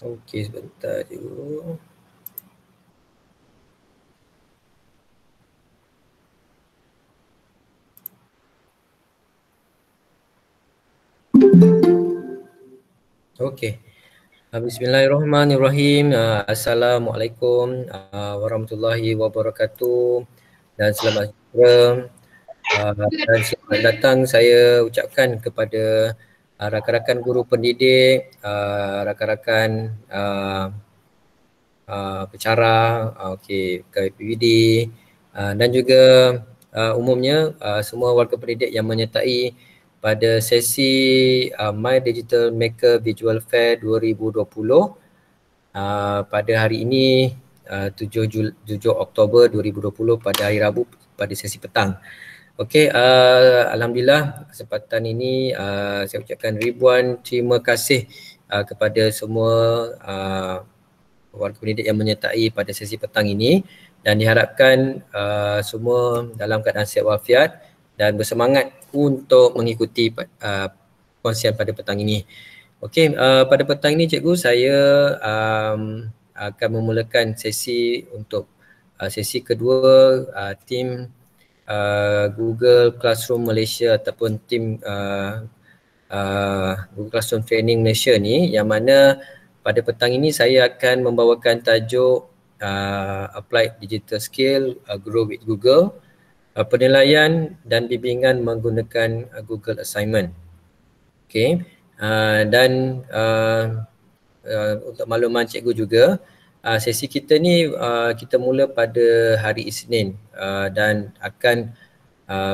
Okey, sebentar dulu. Okey. Bismillahirrahmanirrahim. Assalamualaikum warahmatullahi wabarakatuh dan selamat sejahtera. Dan selamat datang saya ucapkan kepada rakan-rakan guru pendidik, rakan-rakan pencara, pegawai PBD dan juga umumnya semua warga pendidik yang menyertai pada sesi My Digital Maker Visual Fair 2020 pada hari ini 7 Oktober 2020 pada hari Rabu pada sesi petang. Okey, alhamdulillah kesempatan ini saya ucapkan ribuan terima kasih kepada semua warga pendidik yang menyertai pada sesi petang ini dan diharapkan semua dalam keadaan sihat walafiat dan bersemangat untuk mengikuti perkongsian pada petang ini. Okey, pada petang ini cikgu saya akan memulakan sesi untuk sesi kedua tim Google Classroom Malaysia ataupun tim Google Classroom Training Malaysia ni, yang mana pada petang ini saya akan membawakan tajuk Applied Digital Skill Grow with Google, penilaian dan bimbingan menggunakan Google Assignment. Okey, dan untuk makluman cikgu juga, sesi kita ni kita mula pada hari Isnin dan akan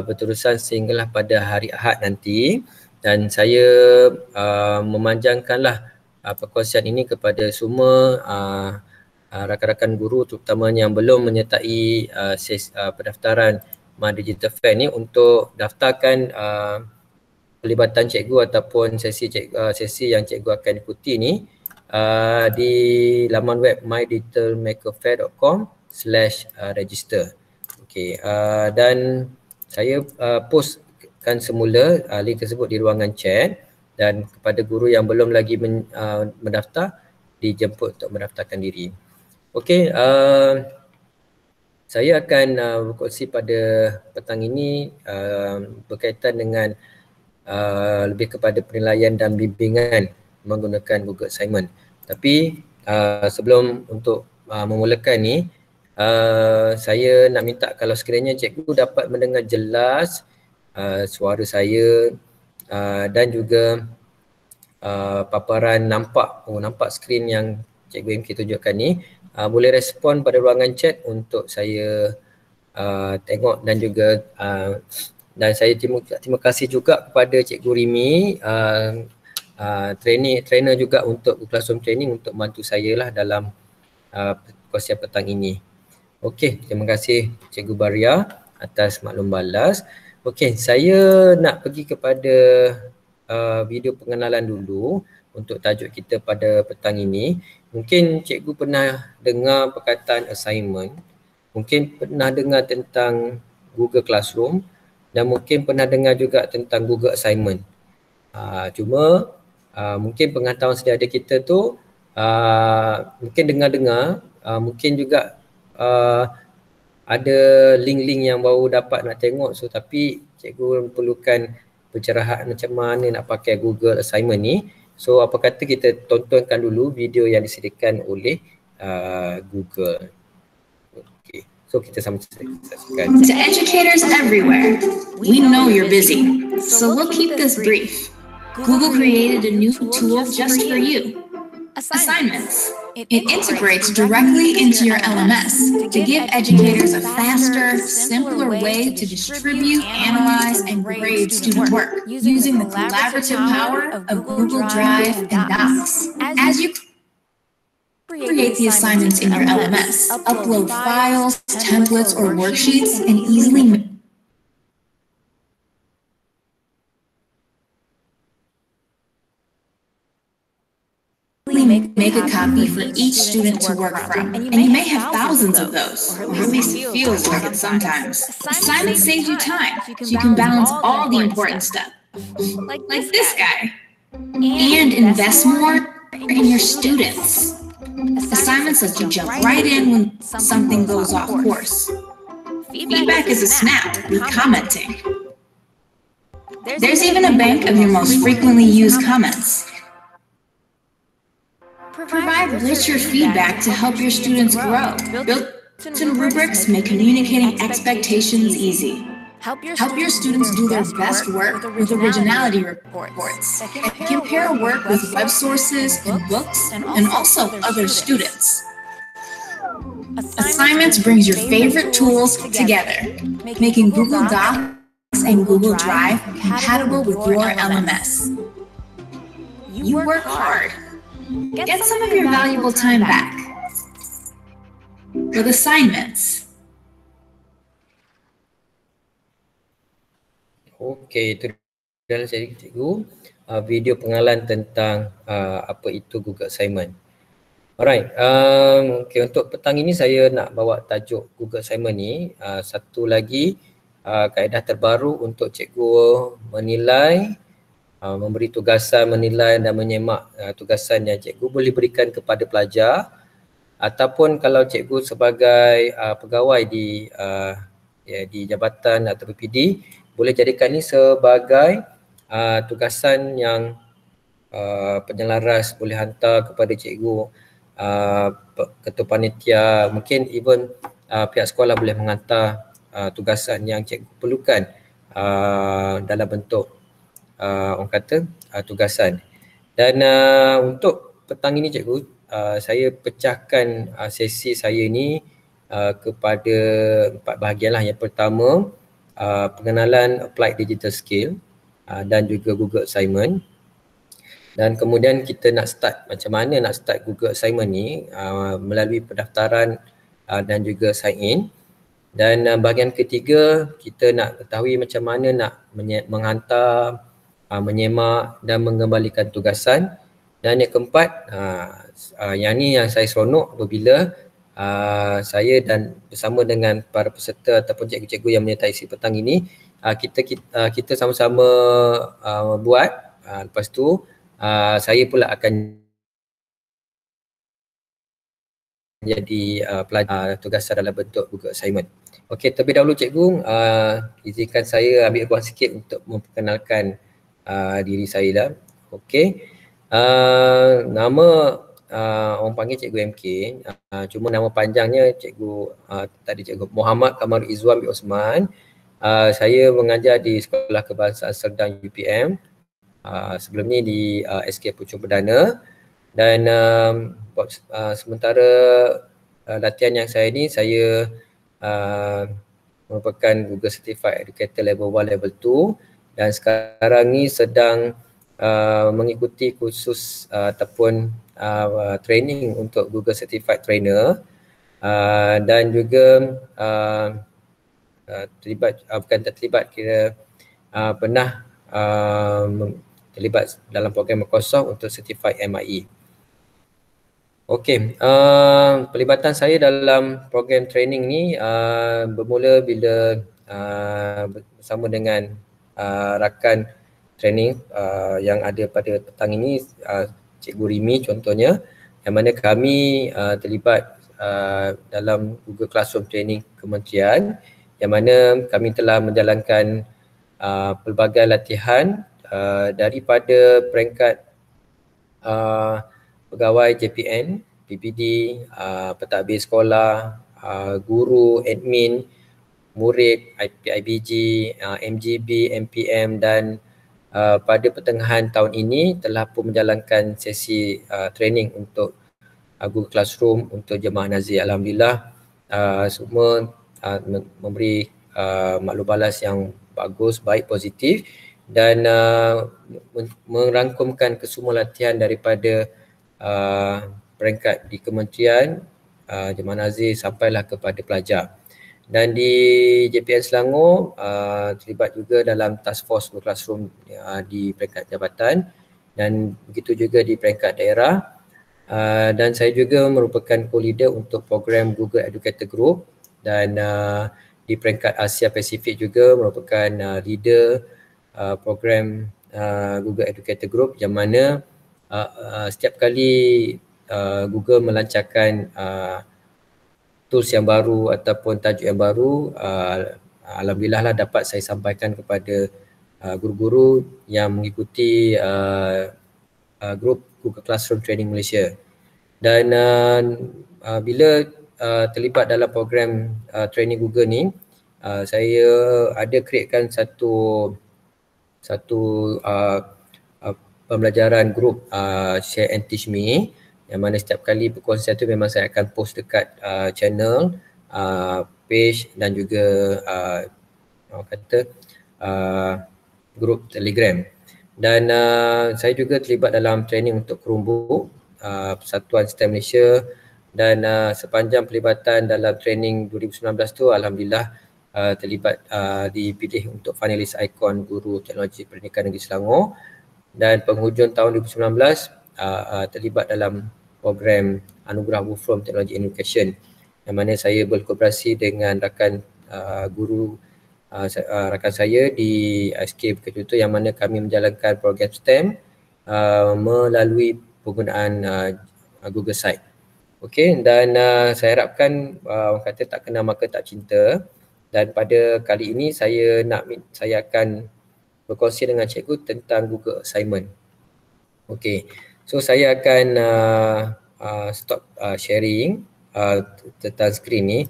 berterusan sehinggalah pada hari Ahad nanti, dan saya memanjangkanlah perkongsian ini kepada semua rakan-rakan guru terutamanya yang belum menyertai pendaftaran My Digital Fair ni untuk daftarkan pelibatan cikgu ataupun sesi yang cikgu akan ikuti ni di laman web mydigitalmakerfair.com/register. Okey, dan saya postkan semula link tersebut di ruangan chat, dan kepada guru yang belum lagi mendaftar dijemput untuk mendaftarkan diri. Okey, saya akan berkongsi pada petang ini berkaitan dengan lebih kepada penilaian dan bimbingan menggunakan Google Assignment. Tapi sebelum untuk memulakan ni, saya nak minta kalau sekiranya cikgu dapat mendengar jelas suara saya dan juga paparan nampak skrin yang Cikgu MK tunjukkan ni, boleh respon pada ruangan chat untuk saya tengok, dan juga dan saya terima kasih juga kepada Cikgu Rimi, trainer juga untuk Classroom Training, untuk bantu saya lah dalam perkongsian petang ini. Okey, terima kasih Cikgu Baria atas maklum balas. Okey, saya nak pergi kepada video pengenalan dulu untuk tajuk kita pada petang ini. Mungkin cikgu pernah dengar perkataan assignment, mungkin pernah dengar tentang Google Classroom, dan mungkin pernah dengar juga tentang Google Assignment. Cuma mungkin pengetahuan sedia kita tu mungkin dengar-dengar, mungkin juga ada link-link yang baru dapat nak tengok. So tapi cikgu perlukan pencerahan macam mana nak pakai Google Assignment ni. So apa kata kita tontonkan dulu video yang disediakan oleh Google. Okay. So kita sama saksikan. To educators everywhere, we know you're busy, so we'll keep this brief. Google created a new tool just for you. Assignments. It integrates directly into your LMS to give educators a faster, simpler way to distribute, analyze, and grade student work using the collaborative power of Google Drive and Docs. As you create the assignments in your LMS, upload files, templates, or worksheets, and easily make a copy for each student to work from. And you may have thousands of those, or at least it feels like it sometimes. Assignment saves you time, so you can balance all the important stuff, like this guy, and invest more in your students. Assignments let you jump right in when something goes off course. Feedback is a snap with commenting. There's even a bank of your most frequently used comments. Provide richer feedback to help your students grow. Built-in rubrics make communicating expectations easy. Help your students do their best work with originality reports. Compare work with web sources and books and also other students. Assignments brings your favorite tools together, making Google Docs and Google Drive compatible with your LMS. You work hard. Get some of your valuable time back with assignments. Okey, itu adalah cikgu video pengenalan tentang apa itu Google Assignment. Alright, okay, untuk petang ini saya nak bawa tajuk Google Assignment ni satu lagi kaedah terbaru untuk cikgu menilai, memberi tugasan, menilai dan menyemak tugasan yang cikgu boleh berikan kepada pelajar, ataupun kalau cikgu sebagai pegawai di jabatan atau PPD boleh jadikan ini sebagai tugasan yang penyelaras boleh hantar kepada cikgu, ketua panitia, mungkin even pihak sekolah boleh menghantar tugasan yang cikgu perlukan dalam bentuk orang kata tugasan. Dan untuk petang ini cikgu, saya pecahkan sesi saya ni kepada 4 bahagian lah. Yang pertama, pengenalan applied digital skill dan juga Google Assignment. Dan kemudian kita nak start macam mana nak start Google Assignment ni melalui pendaftaran dan juga sign in. Dan bahagian ketiga, kita nak ketahui macam mana nak menghantar, menyemak dan mengembalikan tugasan. Dan yang keempat, yang ni yang saya seronok apabila saya dan bersama dengan para peserta ataupun cikgu-cikgu yang menyertai si petang ini, kita sama-sama buat, lepas tu saya pula akan jadi pelajar tugasan dalam bentuk Google Assignment. Okey, terlebih dahulu cikgu, izinkan saya ambil ruang sikit untuk memperkenalkan diri saya dah. Okey, nama orang panggil Cikgu MK, cuma nama panjangnya Cikgu Cikgu Muhammad Kamarul Izzuan bin Osman. Saya mengajar di Sekolah Kebangsaan Serdang UPM, sebelum ni di SK Puchong Perdana. Dan sementara latihan yang saya ni, saya merupakan Google Certified Educator Level 1, Level 2, dan sekarang ni sedang mengikuti kursus ataupun training untuk Google Certified Trainer, dan juga pernah terlibat dalam program Microsoft untuk Certified MIE. Okey, pelibatan saya dalam program training ni bermula bila bersama dengan rakan training yang ada pada petang ini, Cikgu Rimi contohnya, yang mana kami terlibat dalam Google Classroom Training Kementerian, yang mana kami telah menjalankan pelbagai latihan daripada peringkat pegawai JPN, PPD, pentadbir sekolah, guru, admin, murid, PIBG, MGB, MPM, dan pada pertengahan tahun ini telah pun menjalankan sesi training untuk Google Classroom untuk jemaah nazir. Alhamdulillah, semua memberi maklum balas yang bagus, baik, positif, dan merangkumkan kesemua latihan daripada peringkat di kementerian, jemaah nazir sampailah kepada pelajar. Dan di JPN Selangor terlibat juga dalam task force Google Classroom di peringkat jabatan, dan begitu juga di peringkat daerah. Dan saya juga merupakan co-leader untuk program Google Educator Group, dan di peringkat Asia Pasifik juga merupakan leader program Google Educator Group, yang mana setiap kali Google melancarkan tools yang baru ataupun tajuk yang baru, alhamdulillah lah dapat saya sampaikan kepada guru-guru yang mengikuti grup Google Classroom Training Malaysia. Dan bila terlibat dalam program training Google ni, saya ada createkan satu pembelajaran grup Share and Teach Me, yang mana setiap kali perkongsian tu memang saya akan post dekat channel, page dan juga grup Telegram. Dan saya juga terlibat dalam training untuk Chromebook, Persatuan STEM Malaysia, dan sepanjang pelibatan dalam training 2019 tu alhamdulillah terlibat dipilih untuk finalis ikon guru teknologi pendidikan negeri Selangor, dan penghujung tahun 2019 terlibat dalam program Anugerah Wolfram Technology Education, yang mana saya berkooperasi dengan rakan guru rakan saya di SK Bukit Tutup, yang mana kami menjalankan program STEM melalui penggunaan Google Site. Okey, dan saya harapkan orang kata tak kenal maka tak cinta, dan pada kali ini saya akan berkongsi dengan cikgu tentang Google Assignment. Okey, so saya akan stop sharing tentang skrin ni.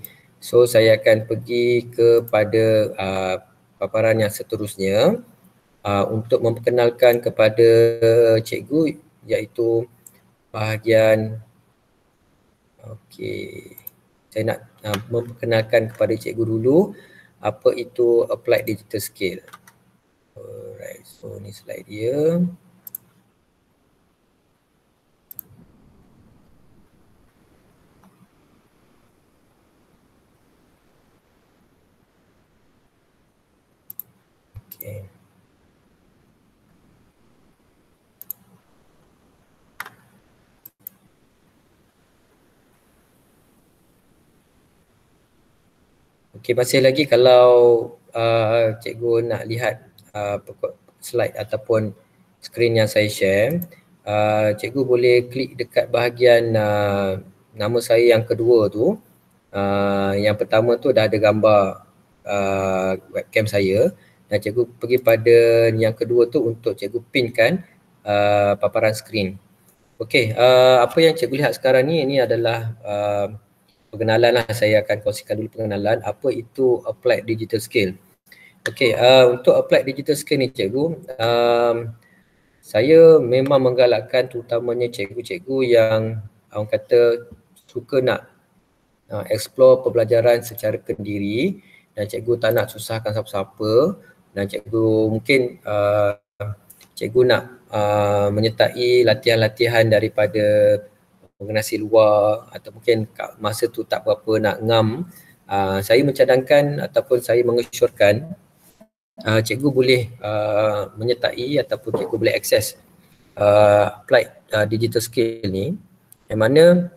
So saya akan pergi kepada paparan yang seterusnya untuk memperkenalkan kepada cikgu, iaitu bahagian saya nak memperkenalkan kepada cikgu dulu apa itu Applied Digital Skill. Alright, so ni slide dia. Okay. Okey, masih lagi kalau cikgu nak lihat slide ataupun skrin yang saya share, cikgu boleh klik dekat bahagian nama saya yang kedua tu. Yang pertama tu dah ada gambar webcam saya, dan cikgu pergi pada yang kedua tu untuk cikgu pinkan paparan skrin. Okey, apa yang cikgu lihat sekarang ni, ini adalah perkenalan lah. Saya akan kongsikan dulu perkenalan apa itu Applied Digital Skill. Okey, untuk Applied Digital Skill ni cikgu, saya memang menggalakkan terutamanya cikgu-cikgu yang orang kata suka nak explore pembelajaran secara kendiri, dan cikgu tak nak susahkan siapa-siapa, dan cikgu mungkin cikgu nak menyertai latihan-latihan daripada organisasi luar, atau mungkin masa tu tak berapa nak ngam, saya mencadangkan ataupun saya mengesyorkan cikgu boleh menyertai ataupun cikgu boleh akses Applied Digital Skill ni, yang mana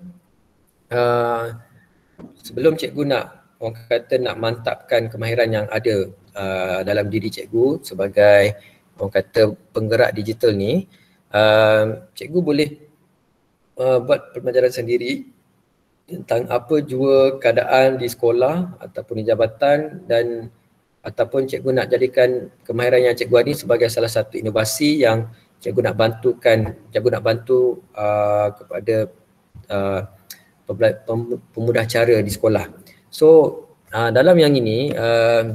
sebelum cikgu nak orang kata nak mantapkan kemahiran yang ada dalam diri cikgu sebagai orang kata penggerak digital ni, cikgu boleh buat pembelajaran sendiri tentang apa jua keadaan di sekolah ataupun di jabatan, dan ataupun cikgu nak jadikan kemahiran yang cikgu ada sebagai salah satu inovasi yang cikgu nak bantu kepada pemudah cara di sekolah. So dalam yang ini,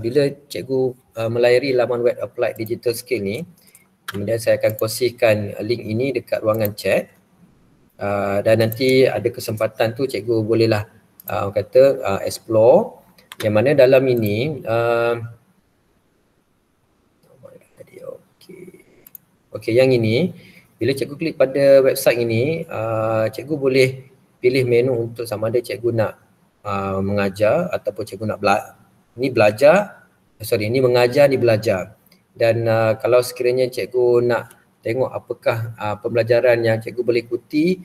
bila cikgu melayari laman web Applied Digital Skill ni, kemudian saya akan kongsikan link ini dekat ruangan chat, dan nanti ada kesempatan tu cikgu bolehlah orang kata explore, yang mana dalam ini Okey, yang ini bila cikgu klik pada website ini, cikgu boleh pilih menu untuk sama ada cikgu nak mengajar ataupun cikgu nak ini mengajar, ni belajar. Dan kalau sekiranya cikgu nak tengok apakah pembelajaran yang cikgu boleh ikuti,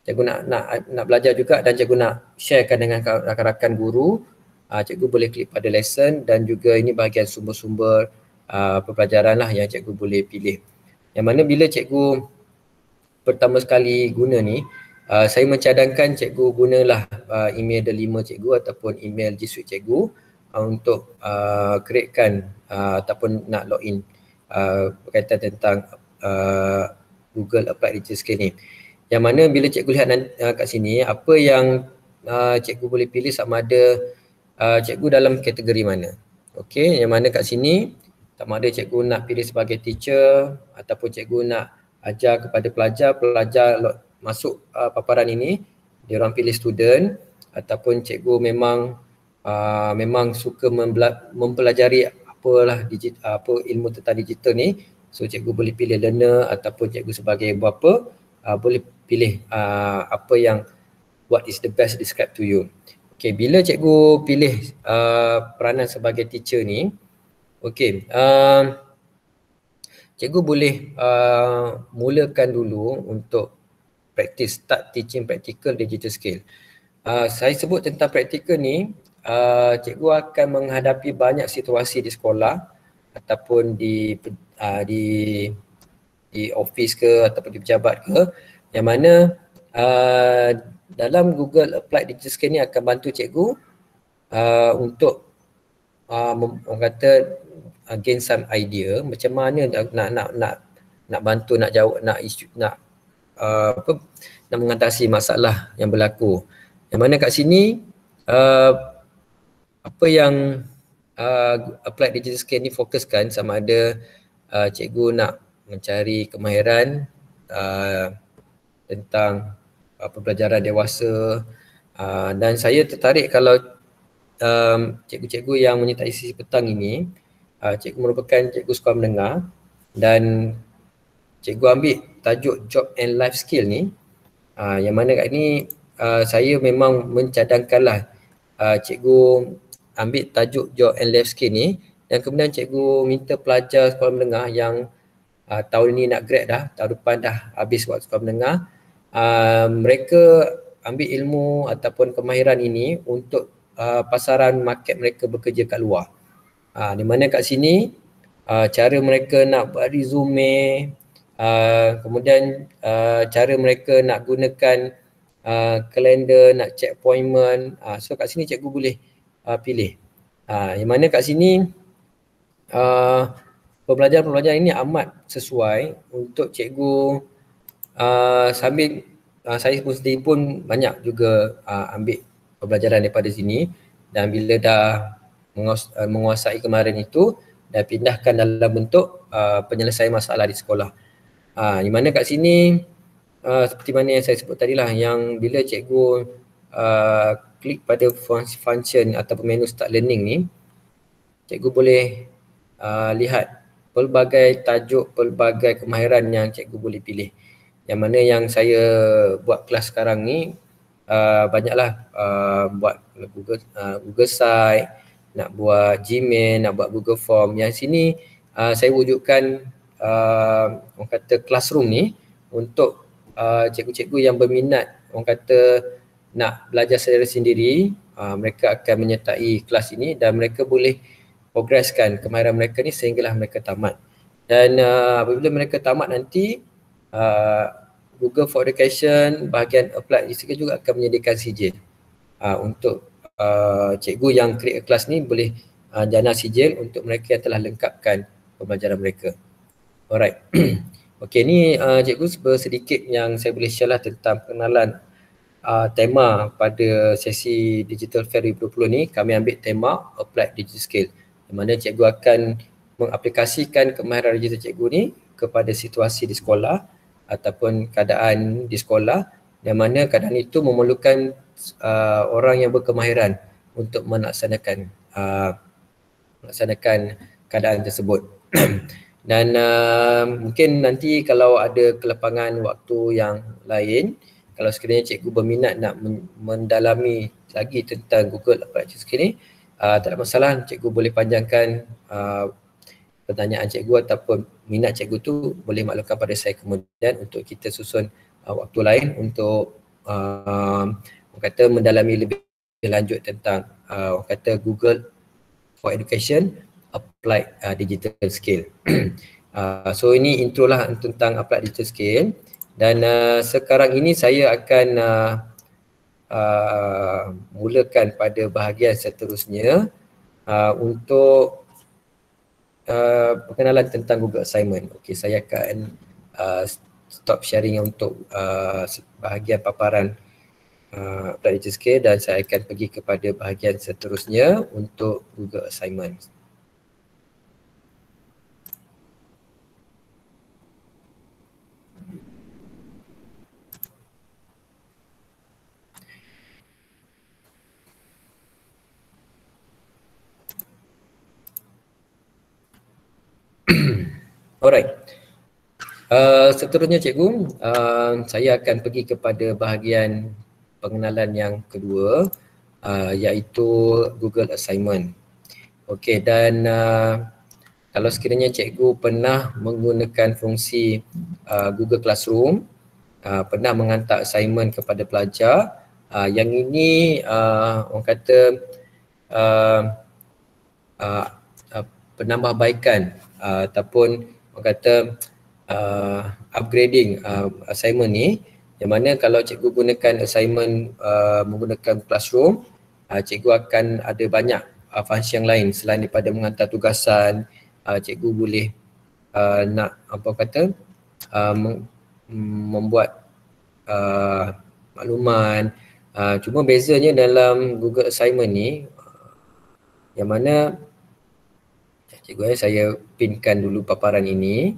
cikgu nak belajar juga dan cikgu nak sharekan dengan rakan-rakan guru, cikgu boleh klik pada lesson, dan juga ini bahagian sumber-sumber pembelajaran lah yang cikgu boleh pilih. Yang mana bila cikgu pertama sekali guna ni, saya mencadangkan cikgu gunalah email Delima cikgu ataupun email G Suite cikgu untuk createkan ataupun nak login berkaitan tentang Google Applied Digital Skill ni. Yang mana bila cikgu lihat kat sini, apa yang cikgu boleh pilih sama ada cikgu dalam kategori mana. Okey, yang mana kat sini sama ada cikgu nak pilih sebagai teacher ataupun cikgu nak ajar kepada pelajar masuk paparan ini, dia orang pilih student, ataupun cikgu memang suka mempelajari apa ilmu tentang digital ni, so cikgu boleh pilih learner, ataupun cikgu sebagai bapa boleh pilih apa yang what is the best describe to you. Okay, bila cikgu pilih peranan sebagai teacher ni, okay, cikgu boleh mulakan dulu untuk start teaching practical digital skill. Saya sebut tentang practical ni, cikgu akan menghadapi banyak situasi di sekolah ataupun di office ke ataupun di pejabat ke, yang mana dalam Google Applied Digital Skill ni akan bantu cikgu untuk orang kata gain some idea macam mana nak bantu, nak jawab, nak mengatasi masalah yang berlaku. Yang mana kat sini apa yang Applied Digital Skill ni fokuskan sama ada cikgu nak mencari kemahiran tentang pembelajaran dewasa, dan saya tertarik kalau cikgu-cikgu yang menyertai sesi petang ini, cikgu merupakan cikgu sekolah menengah dan cikgu ambil tajuk job and life skill ni, yang mana kat ni saya memang mencadangkanlah cikgu ambil tajuk job and life skill ni, dan kemudian cikgu minta pelajar sekolah menengah yang tahun ni nak grad dah, tahun depan dah habis waktu sekolah menengah, mereka ambil ilmu ataupun kemahiran ini untuk pasaran market mereka bekerja kat luar. Di mana kat sini cara mereka nak buat resume, kemudian cara mereka nak gunakan kalender, nak check appointment, so kat sini cikgu boleh pilih. Yang mana kat sini pembelajaran ini amat sesuai untuk cikgu sambil saya sendiri pun banyak juga ambil pembelajaran daripada sini, dan bila dah menguasai kemahiran itu dan pindahkan dalam bentuk penyelesaian masalah di sekolah. Di mana kat sini seperti mana yang saya sebut tadi lah, yang bila cikgu klik pada function ataupun menu start learning ni, cikgu boleh lihat pelbagai tajuk, pelbagai kemahiran yang cikgu boleh pilih. Yang mana yang saya buat kelas sekarang ni banyaklah buat Google Site, nak buat Gmail, nak buat Google Form. Yang sini saya wujudkan orang kata classroom ni untuk cikgu-cikgu yang berminat, orang kata nak belajar secara sendiri, mereka akan menyertai kelas ini dan mereka boleh progreskan kemahiran mereka ni sehinggalah mereka tamat. Dan apabila mereka tamat nanti, Google for Education bahagian Applied Digital juga akan menyediakan sijil untuk cikgu yang create kelas ni boleh jana sijil untuk mereka yang telah lengkapkan pembelajaran mereka. Alright. Okey, ni cikgu sedikit yang saya boleh share lah tentang pengenalan tema pada sesi Digital Fair 2020 ni. Kami ambil tema Applied Digital Skill, di mana cikgu akan mengaplikasikan kemahiran digital cikgu ni kepada situasi di sekolah ataupun keadaan di sekolah, yang mana keadaan itu memerlukan orang yang berkemahiran untuk melaksanakan keadaan tersebut. Dan mungkin nanti kalau ada kelapangan waktu yang lain, kalau sekiranya cikgu berminat nak mendalami lagi tentang Google Applied Digital Skill ni, tak ada masalah, cikgu boleh panjangkan pertanyaan cikgu ataupun minat cikgu tu boleh maklumkan pada saya kemudian untuk kita susun waktu lain untuk kata mendalami lebih lanjut tentang kata Google for Education Applied Digital Skill. So ini intro lah tentang Applied Digital Skill, Dan sekarang ini saya akan mulakan pada bahagian seterusnya untuk perkenalan tentang Google Assignment. Okey, saya akan stop sharing untuk bahagian paparan Applied Digital Skills dan saya akan pergi kepada bahagian seterusnya untuk Google Assignment. Alright. Seterusnya cikgu, saya akan pergi kepada bahagian pengenalan yang kedua, iaitu Google Assignment. Okey, dan kalau sekiranya cikgu pernah menggunakan fungsi Google Classroom, pernah menghantar assignment kepada pelajar, yang ini orang kata penambahbaikan ataupun orang kata upgrading assignment ni, yang mana kalau cikgu gunakan assignment menggunakan Classroom, cikgu akan ada banyak fungsi yang lain selain daripada menghantar tugasan. Cikgu boleh nak apa kata membuat makluman. Cuma bezanya dalam Google Assignment ni, yang mana cikgu saya pinkan dulu paparan ini.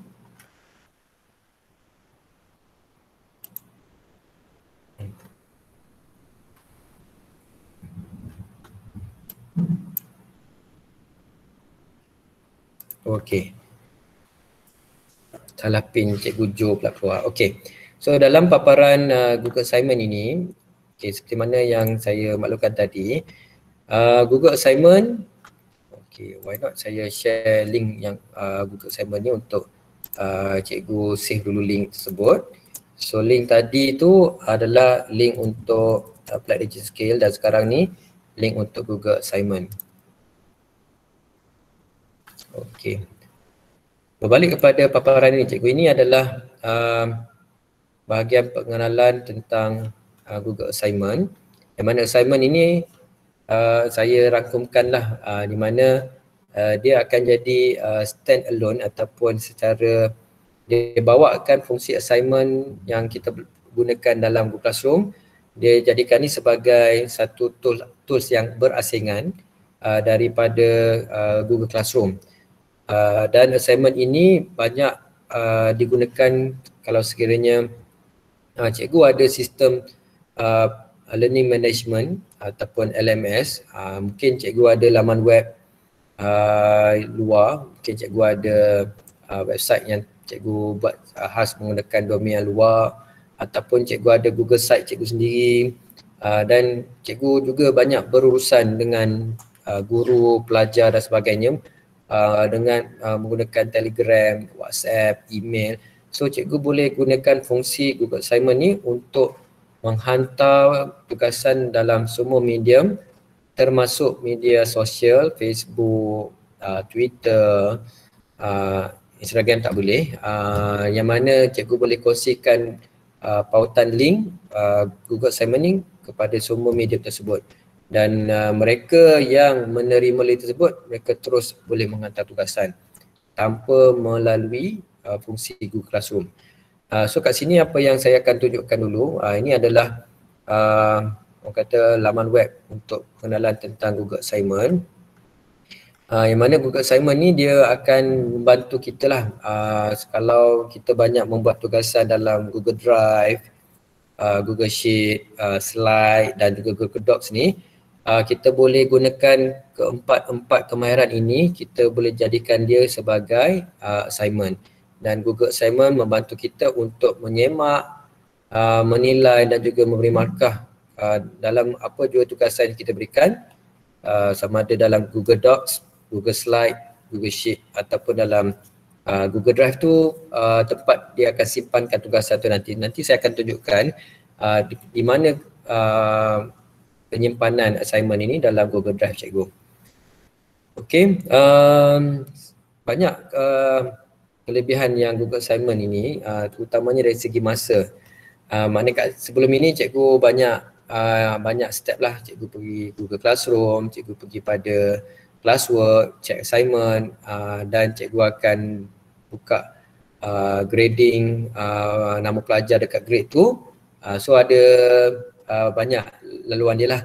Okey. Salah pin cikgu Jo pula keluar. Okey. So dalam paparan Google Assignment ini, okay, seperti mana yang saya maklumkan tadi, Google Assignment, okay, why not saya share link yang Google Assignment ni untuk cikgu save dulu link tersebut. So link tadi tu adalah link untuk Applied Digital Skills dan sekarang ni link untuk Google Assignment. Okey. Berbalik kepada paparan ini cikgu, ini adalah bahagian pengenalan tentang Google Assignment. Yang mana assignment ini saya rangkumkanlah di mana dia akan jadi stand alone ataupun secara dia bawakan fungsi assignment yang kita gunakan dalam Google Classroom. Dia jadikan ini sebagai satu tools yang berasingan daripada Google Classroom. Dan assignment ini banyak digunakan kalau sekiranya cikgu ada sistem learning management ataupun LMS. Mungkin cikgu ada laman web luar, mungkin cikgu ada website yang cikgu buat khas menggunakan domain yang luar, ataupun cikgu ada Google Site cikgu sendiri, dan cikgu juga banyak berurusan dengan guru, pelajar dan sebagainya dengan menggunakan Telegram, WhatsApp, email. So cikgu boleh gunakan fungsi Google Assignment ni untuk menghantar tugasan dalam semua medium, termasuk media sosial, Facebook, Twitter, Instagram tak boleh. Yang mana cikgu boleh kongsikan pautan link Google Assignment ni kepada semua medium tersebut. Dan mereka yang menerima link tersebut, mereka terus boleh menghantar tugasan tanpa melalui fungsi Google Classroom. So kat sini apa yang saya akan tunjukkan dulu, ini adalah orang kata laman web untuk pengenalan tentang Google Assignment. Yang mana Google Assignment ni dia akan membantu kita lah kalau kita banyak membuat tugasan dalam Google Drive, Google Sheet, Slide dan juga Google Docs ni. Kita boleh gunakan keempat kemahiran ini, kita boleh jadikan dia sebagai assignment. Dan Google Assignment membantu kita untuk menyemak, menilai dan juga memberi markah dalam apa jua tugasan yang kita berikan, sama ada dalam Google Docs, Google Slide, Google Sheet ataupun dalam Google Drive tu tempat dia akan simpankan tugasan tu nanti. Nanti saya akan tunjukkan di mana penyimpanan assignment ini dalam Google Drive cikgu. Okey, banyak kelebihan yang Google Assignment ini terutamanya dari segi masa. Maknanya sebelum ini cikgu banyak step lah. Cikgu pergi Google Classroom, cikgu pergi pada classwork, check assignment, dan cikgu akan buka grading nama pelajar dekat grade tu. So ada banyak laluan dia lah.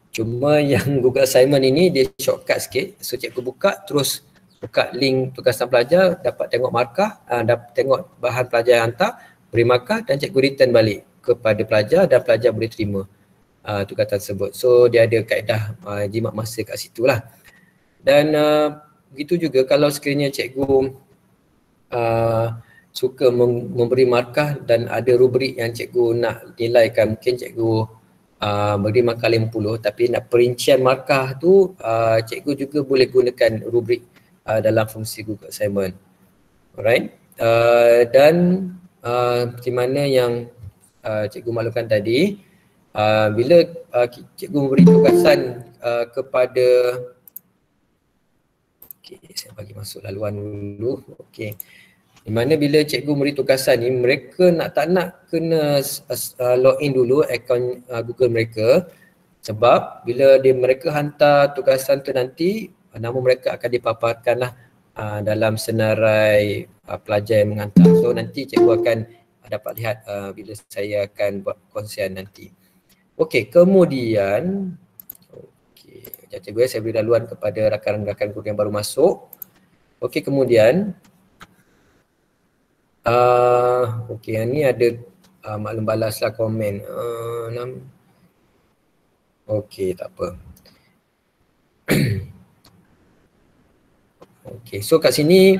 Cuma yang Google Assignment ini dia shortcut sikit. So cikgu buka terus buka link tugasan pelajar, dapat tengok markah, dapat tengok bahan pelajar yang hantar, beri markah dan cikgu return balik kepada pelajar dan pelajar boleh terima tugasan tersebut. So dia ada kaedah jimat masa kat situ lah. Dan begitu juga kalau sekiranya cikgu suka memberi markah dan ada rubrik yang cikgu nak nilaikan, mungkin cikgu beri markah 50 tapi nak perincian markah tu cikgu juga boleh gunakan rubrik dalam fungsi Google Assignment. Alright. Dan seperti mana yang cikgu maklumkan tadi, bila cikgu memberi tugasan kepada saya bagi masuk laluan dulu. Di mana bila cikgu memberi tugasan ni, mereka tak nak kena login dulu akaun Google mereka, sebab bila mereka hantar tugasan tu nanti, nama mereka akan dipaparkan lah dalam senarai pelajar yang menghantar. So nanti cikgu akan dapat lihat bila saya akan buat kongsian nanti. Kemudian cikgu saya beri laluan kepada rakan-rakan guru yang baru masuk. Kemudian yang ni ada maklum balaslah komen. Tak apa. So kat sini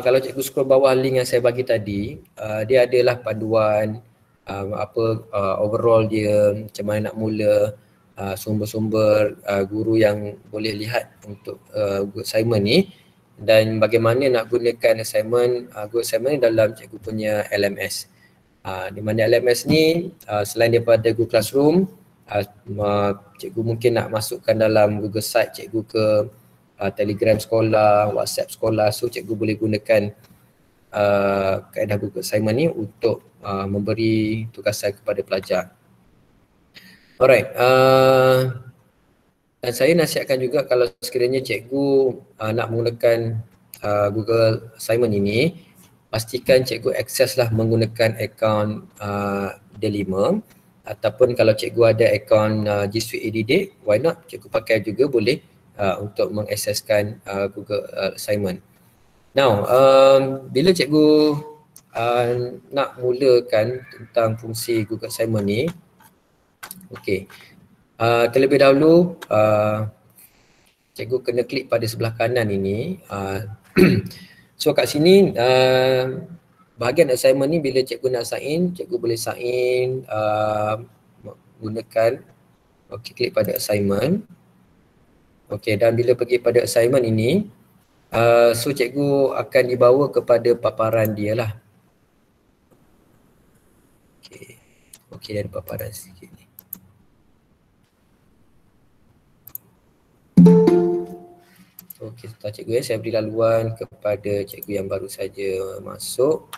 kalau cikgu scroll bawah link yang saya bagi tadi, dia adalah panduan overall dia, macam mana nak mula, sumber-sumber guru yang boleh lihat untuk assignment ni, dan bagaimana nak gunakan assignment Google Assignment ni dalam cikgu punya LMS. Di mana LMS ni selain daripada Google Classroom, cikgu mungkin nak masukkan dalam Google Site cikgu ke Telegram sekolah, WhatsApp sekolah. So cikgu boleh gunakan kaedah Google Assignment ni untuk memberi tugasan kepada pelajar. Alright. Dan saya nasihatkan juga kalau sekiranya cikgu nak menggunakan Google Assignment ini, pastikan cikgu akses lah menggunakan akaun D5, ataupun kalau cikgu ada akaun G Suite Edited, why not cikgu pakai juga boleh untuk mengakseskan Google Assignment. Now, bila cikgu nak mulakan tentang fungsi Google Assignment ni, terlebih dahulu cikgu kena klik pada sebelah kanan ini. So kat sini bahagian assignment ni bila cikgu nak sign, cikgu boleh sign gunakan klik pada assignment. Dan bila pergi pada assignment ini, so cikgu akan dibawa kepada paparan dia lah. Dia ada paparan sikit ni. Setelah cikgu saya beri laluan kepada cikgu yang baru saja masuk.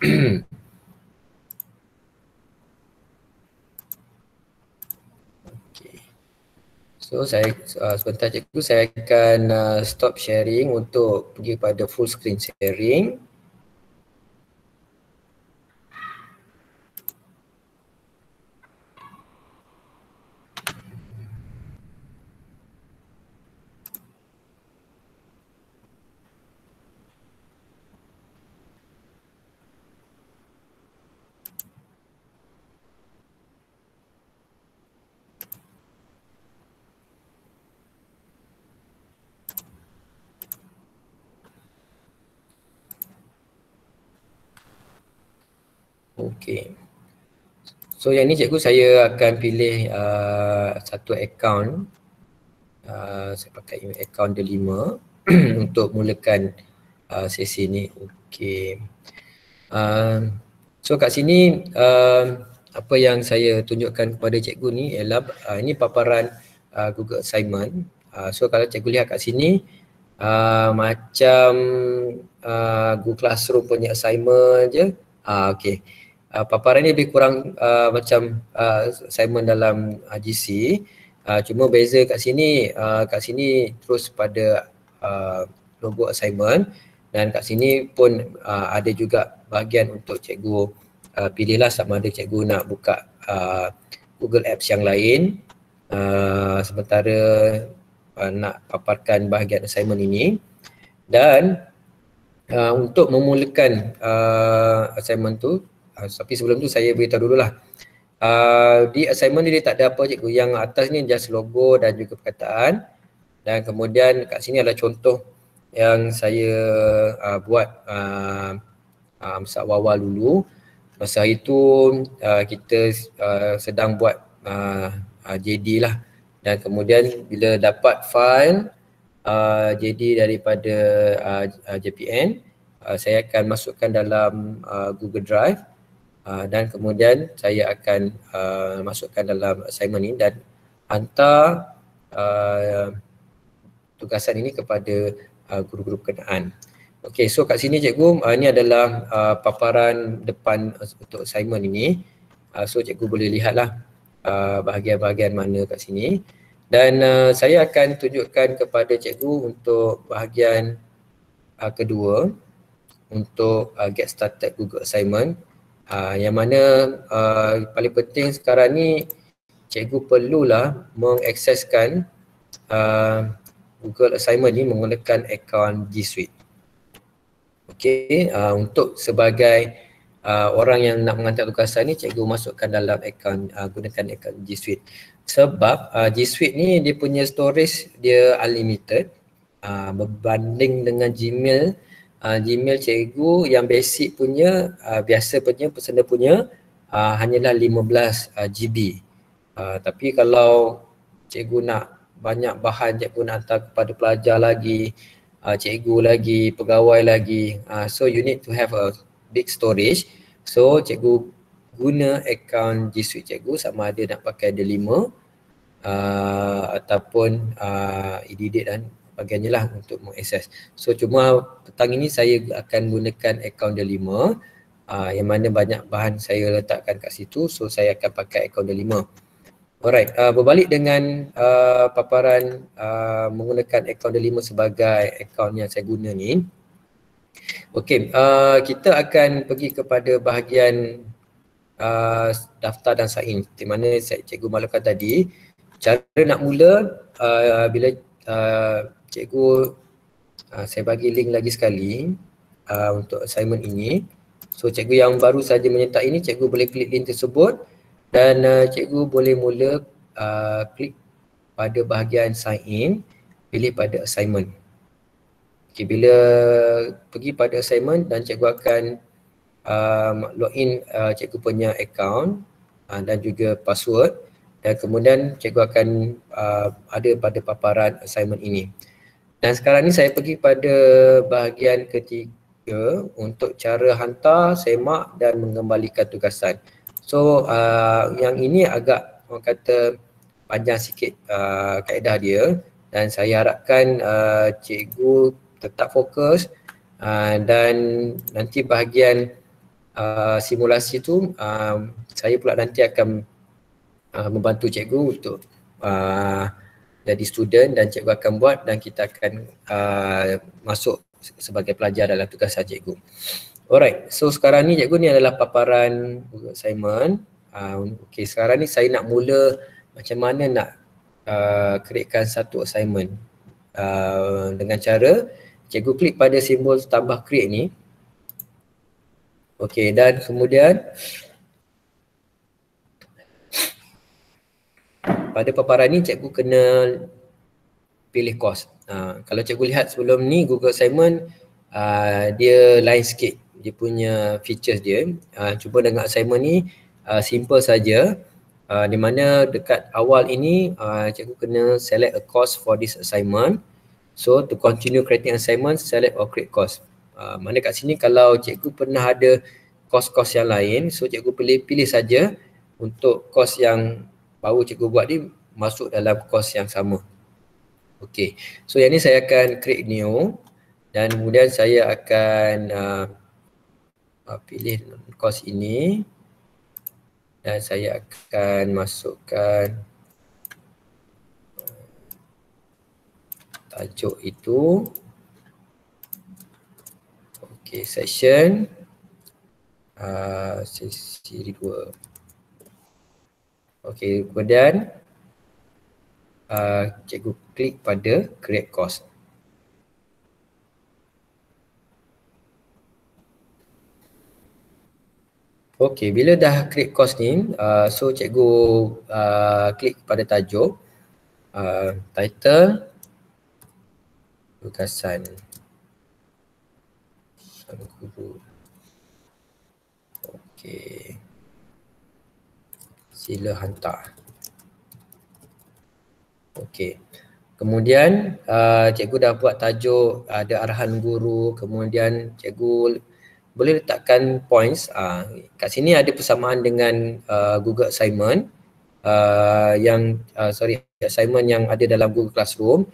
So saya sebentar cikgu, saya akan stop sharing untuk pergi pada full screen sharing. So yang ni cikgu saya akan pilih satu akaun. Saya pakai akaun D5 untuk mulakan sesi ni. So kat sini apa yang saya tunjukkan kepada cikgu ni ialah ini paparan Google Assignment. So kalau cikgu lihat kat sini, Macam Google Classroom punya assignment je. Okay. Paparan ni lebih kurang macam assignment dalam GC. Cuma beza kat sini terus pada logo assignment, dan kat sini pun ada juga bahagian untuk cikgu pilihlah sama ada cikgu nak buka Google Apps yang lain sementara nak paparkan bahagian assignment ini. Dan untuk memulakan assignment tu, tapi sebelum tu saya beritahu dululah. Di assignment ni dia tak ada apa cikgu, yang atas ni just logo dan juga perkataan, dan kemudian kat sini adalah contoh yang saya buat masa awal dulu. Masa itu kita sedang buat JD lah, dan kemudian bila dapat file JD daripada JPN, saya akan masukkan dalam Google Drive dan kemudian saya akan masukkan dalam assignment ini dan hantar tugasan ini kepada guru-guru berkenaan. Okey, so kat sini cikgu, ini adalah paparan depan untuk assignment ini. So cikgu boleh lihatlah bahagian-bahagian mana kat sini. Dan saya akan tunjukkan kepada cikgu untuk bahagian kedua, untuk get started Google assignment. Yang mana paling penting sekarang ni cikgu perlulah mengakseskan Google assignment ni menggunakan akaun G Suite. Okey, untuk sebagai orang yang nak menghantar tugasan ni, cikgu masukkan dalam akaun, gunakan akaun G Suite. Sebab G Suite ni dia punya storage dia unlimited berbanding dengan Gmail. Gmail cikgu yang basic punya, biasa punya, personal punya hanyalah 15 GB. Tapi kalau cikgu nak banyak bahan, cikgu nak hantar kepada pelajar lagi, cikgu lagi, pegawai lagi, so you need to have a big storage. So cikgu guna akaun G Suite cikgu, sama ada nak pakai D5 ataupun EDD dan sebagainya lah untuk mengakses. So cuma petang ini saya akan gunakan akaun D5 yang mana banyak bahan saya letakkan kat situ, so saya akan pakai akaun D5. Alright, berbalik dengan paparan menggunakan akaun D5 sebagai akaun yang saya guna ni. Okey, kita akan pergi kepada bahagian daftar dan sign in, di mana cikgu maklumkan tadi. Cara nak mula, bila cikgu saya bagi link lagi sekali untuk assignment ini. So cikgu yang baru saja menyertai ini, cikgu boleh klik link tersebut dan cikgu boleh mula klik pada bahagian sign in, pilih pada assignment. Okay, bila pergi pada assignment dan cikgu akan login cikgu punya account dan juga password, dan kemudian cikgu akan ada pada paparan assignment ini. Dan sekarang ni saya pergi pada bahagian ketiga untuk cara hantar, semak dan mengembalikan tugasan. So yang ini agak orang kata panjang sikit kaedah dia, dan saya harapkan cikgu tetap fokus dan nanti bahagian simulasi tu saya pula nanti akan membantu cikgu untuk jadi student, dan cikgu akan buat dan kita akan masuk sebagai pelajar dalam tugasan cikgu. Alright, so sekarang ni cikgu ni adalah paparan assignment. Okay, sekarang ni saya nak mula macam mana nak createkan satu assignment. Dengan cara cikgu klik pada simbol tambah create ni. Okay, dan kemudian pada paparan ni cikgu kena pilih course. Kalau cikgu lihat sebelum ni Google assignment dia lain sikit dia punya features dia. Cuba dengan assignment ni simple saja, di mana dekat awal ini cikgu kena select a course for this assignment. So to continue creating assignment, select or create course. Mana kat sini kalau cikgu pernah ada course-course yang lain, so cikgu pilih saja untuk course yang baru cikgu buat ni masuk dalam course yang sama. Okey, so yang ni saya akan create new dan kemudian saya akan pilih course ini dan saya akan masukkan tajuk itu. Okey, session sesi 2. Okey, kemudian cikgu klik pada create course. Okey, bila dah create course ni, so cikgu klik pada tajuk, title, tugasan sang guru. Okey, sila hantar. Okey, kemudian cikgu dah buat tajuk, ada arahan guru, kemudian cikgu boleh letakkan points. Kat sini ada persamaan dengan Google assignment assignment yang ada dalam Google Classroom.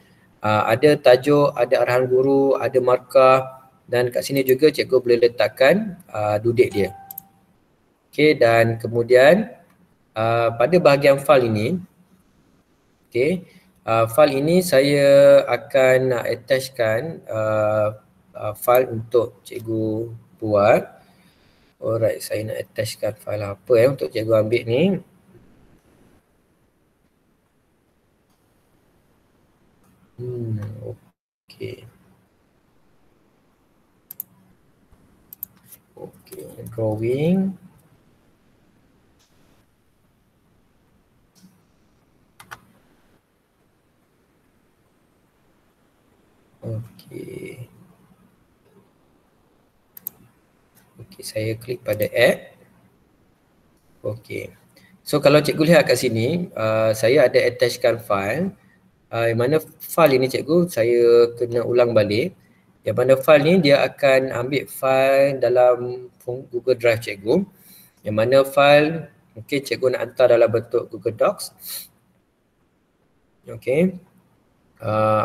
Ada tajuk, ada arahan guru, ada markah, dan kat sini juga cikgu boleh letakkan due date dia. Okey, dan kemudian pada bahagian file ini, okey, file ini saya akan attachkan file untuk cikgu buat. Alright, saya nak attachkan file apa untuk cikgu ambil ni. Okey. Okey, drawing. Okey. Okey, saya klik pada add. Okey. So kalau cikgu lihat kat sini, saya ada attachkan file. Yang mana file ini cikgu, saya kena ulang balik. Yang mana file ni dia akan ambil file dalam Google Drive cikgu. Yang mana file mungkin cikgu nak hantar dalam bentuk Google Docs. Okey.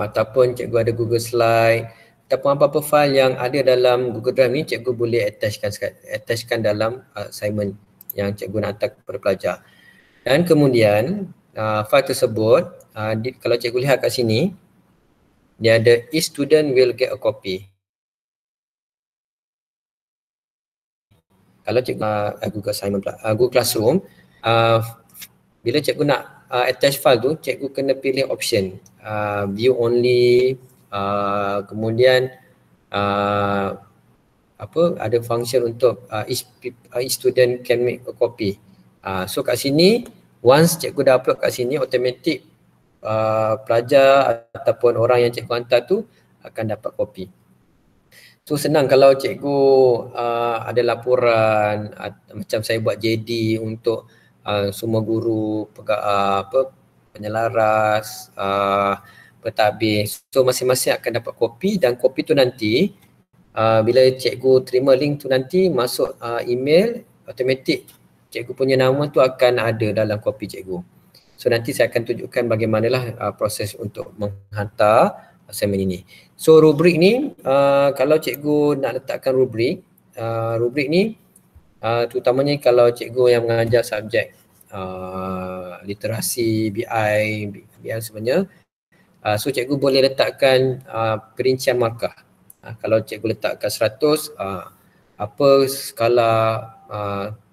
Ataupun cikgu ada Google Slide, ataupun apa-apa file yang ada dalam Google Drive ni cikgu boleh attachkan dalam assignment yang cikgu nak hantar kepada pelajar. Dan kemudian file tersebut, kalau cikgu lihat kat sini, dia ada each student will get a copy. Kalau cikgu Google assignment pula, Google Classroom, bila cikgu nak attach file tu, cikgu kena pilih option view only, kemudian ada function untuk each student can make a copy. So kat sini, once cikgu dah upload kat sini, automatic pelajar ataupun orang yang cikgu hantar tu akan dapat kopi. So senang kalau cikgu ada laporan, macam saya buat JD untuk semua guru, penyelaras, pentadbir. So masing-masing akan dapat kopi, dan kopi tu nanti bila cikgu terima link tu nanti masuk email, automatic cikgu punya nama tu akan ada dalam kopi cikgu. So nanti saya akan tunjukkan bagaimanakah proses untuk menghantar assignment ini. So rubrik ni, kalau cikgu nak letakkan rubrik, rubrik ni terutamanya kalau cikgu yang mengajar subjek literasi, BI sebenarnya, so cikgu boleh letakkan perincian markah. Kalau cikgu letakkan 100, apa skala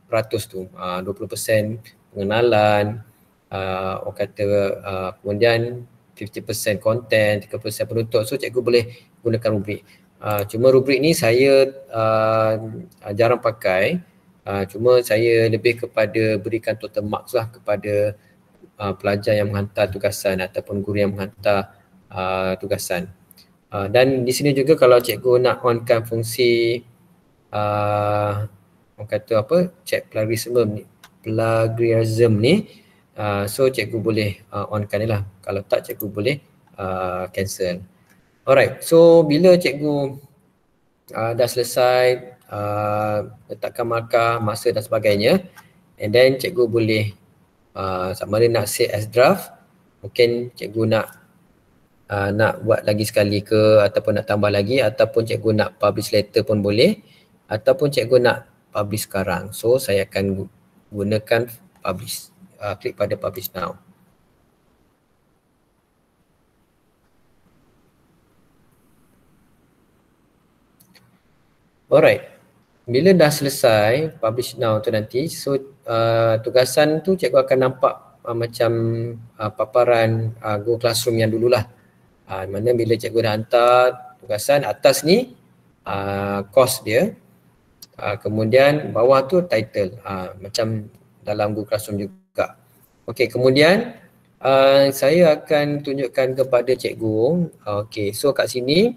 peratus tu, 20% pengenalan, orang kata kemudian 50% konten, 30% penutur. So cikgu boleh gunakan rubrik. Cuma rubrik ni saya jarang pakai. Cuma saya lebih kepada berikan total marks lah kepada pelajar yang menghantar tugasan ataupun guru yang menghantar tugasan. Dan di sini juga kalau cikgu nak onkan fungsi orang kata check plagiarism ni, so cikgu boleh onkan ni lah. Kalau tak, cikgu boleh cancel. Alright, so bila cikgu dah selesai letakkan markah, masa dan sebagainya, and then cikgu boleh sama ada nak save as draft, mungkin cikgu nak nak buat lagi sekali ke ataupun nak tambah lagi, ataupun cikgu nak publish later pun boleh, ataupun cikgu nak publish sekarang. So saya akan gunakan publish, klik pada publish now. Alright, bila dah selesai publish now tu nanti, so tugasan tu cikgu akan nampak macam paparan Google Classroom yang dululah. Mana bila cikgu dah hantar tugasan, atas ni course dia, kemudian bawah tu title, macam dalam Google Classroom juga. Okey, kemudian saya akan tunjukkan kepada cikgu. Okey, so kat sini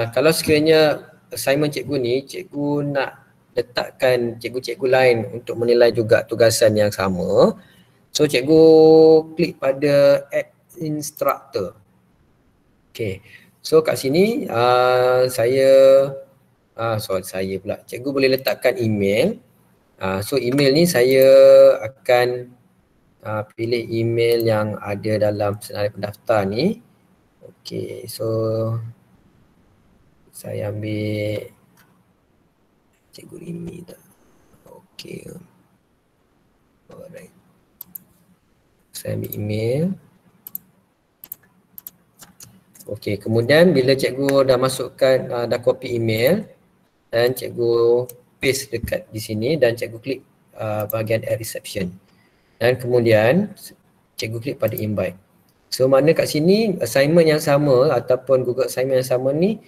kalau sekiranya assignment cikgu ni, cikgu nak letakkan cikgu-cikgu lain untuk menilai juga tugasan yang sama. So cikgu klik pada add instructor. Okay, so kat sini saya pula, cikgu boleh letakkan email. So email ni saya akan pilih email yang ada dalam senarai pendaftar ni. Okay, so saya ambil cikgu Rimi tak? Okay. Alright. Saya ambil email. Okay, kemudian bila cikgu dah masukkan, dah copy email dan cikgu paste dekat di sini dan cikgu klik bahagian add reception. Dan kemudian cikgu klik pada invite. So mana kat sini assignment yang sama ataupun Google assignment yang sama ni,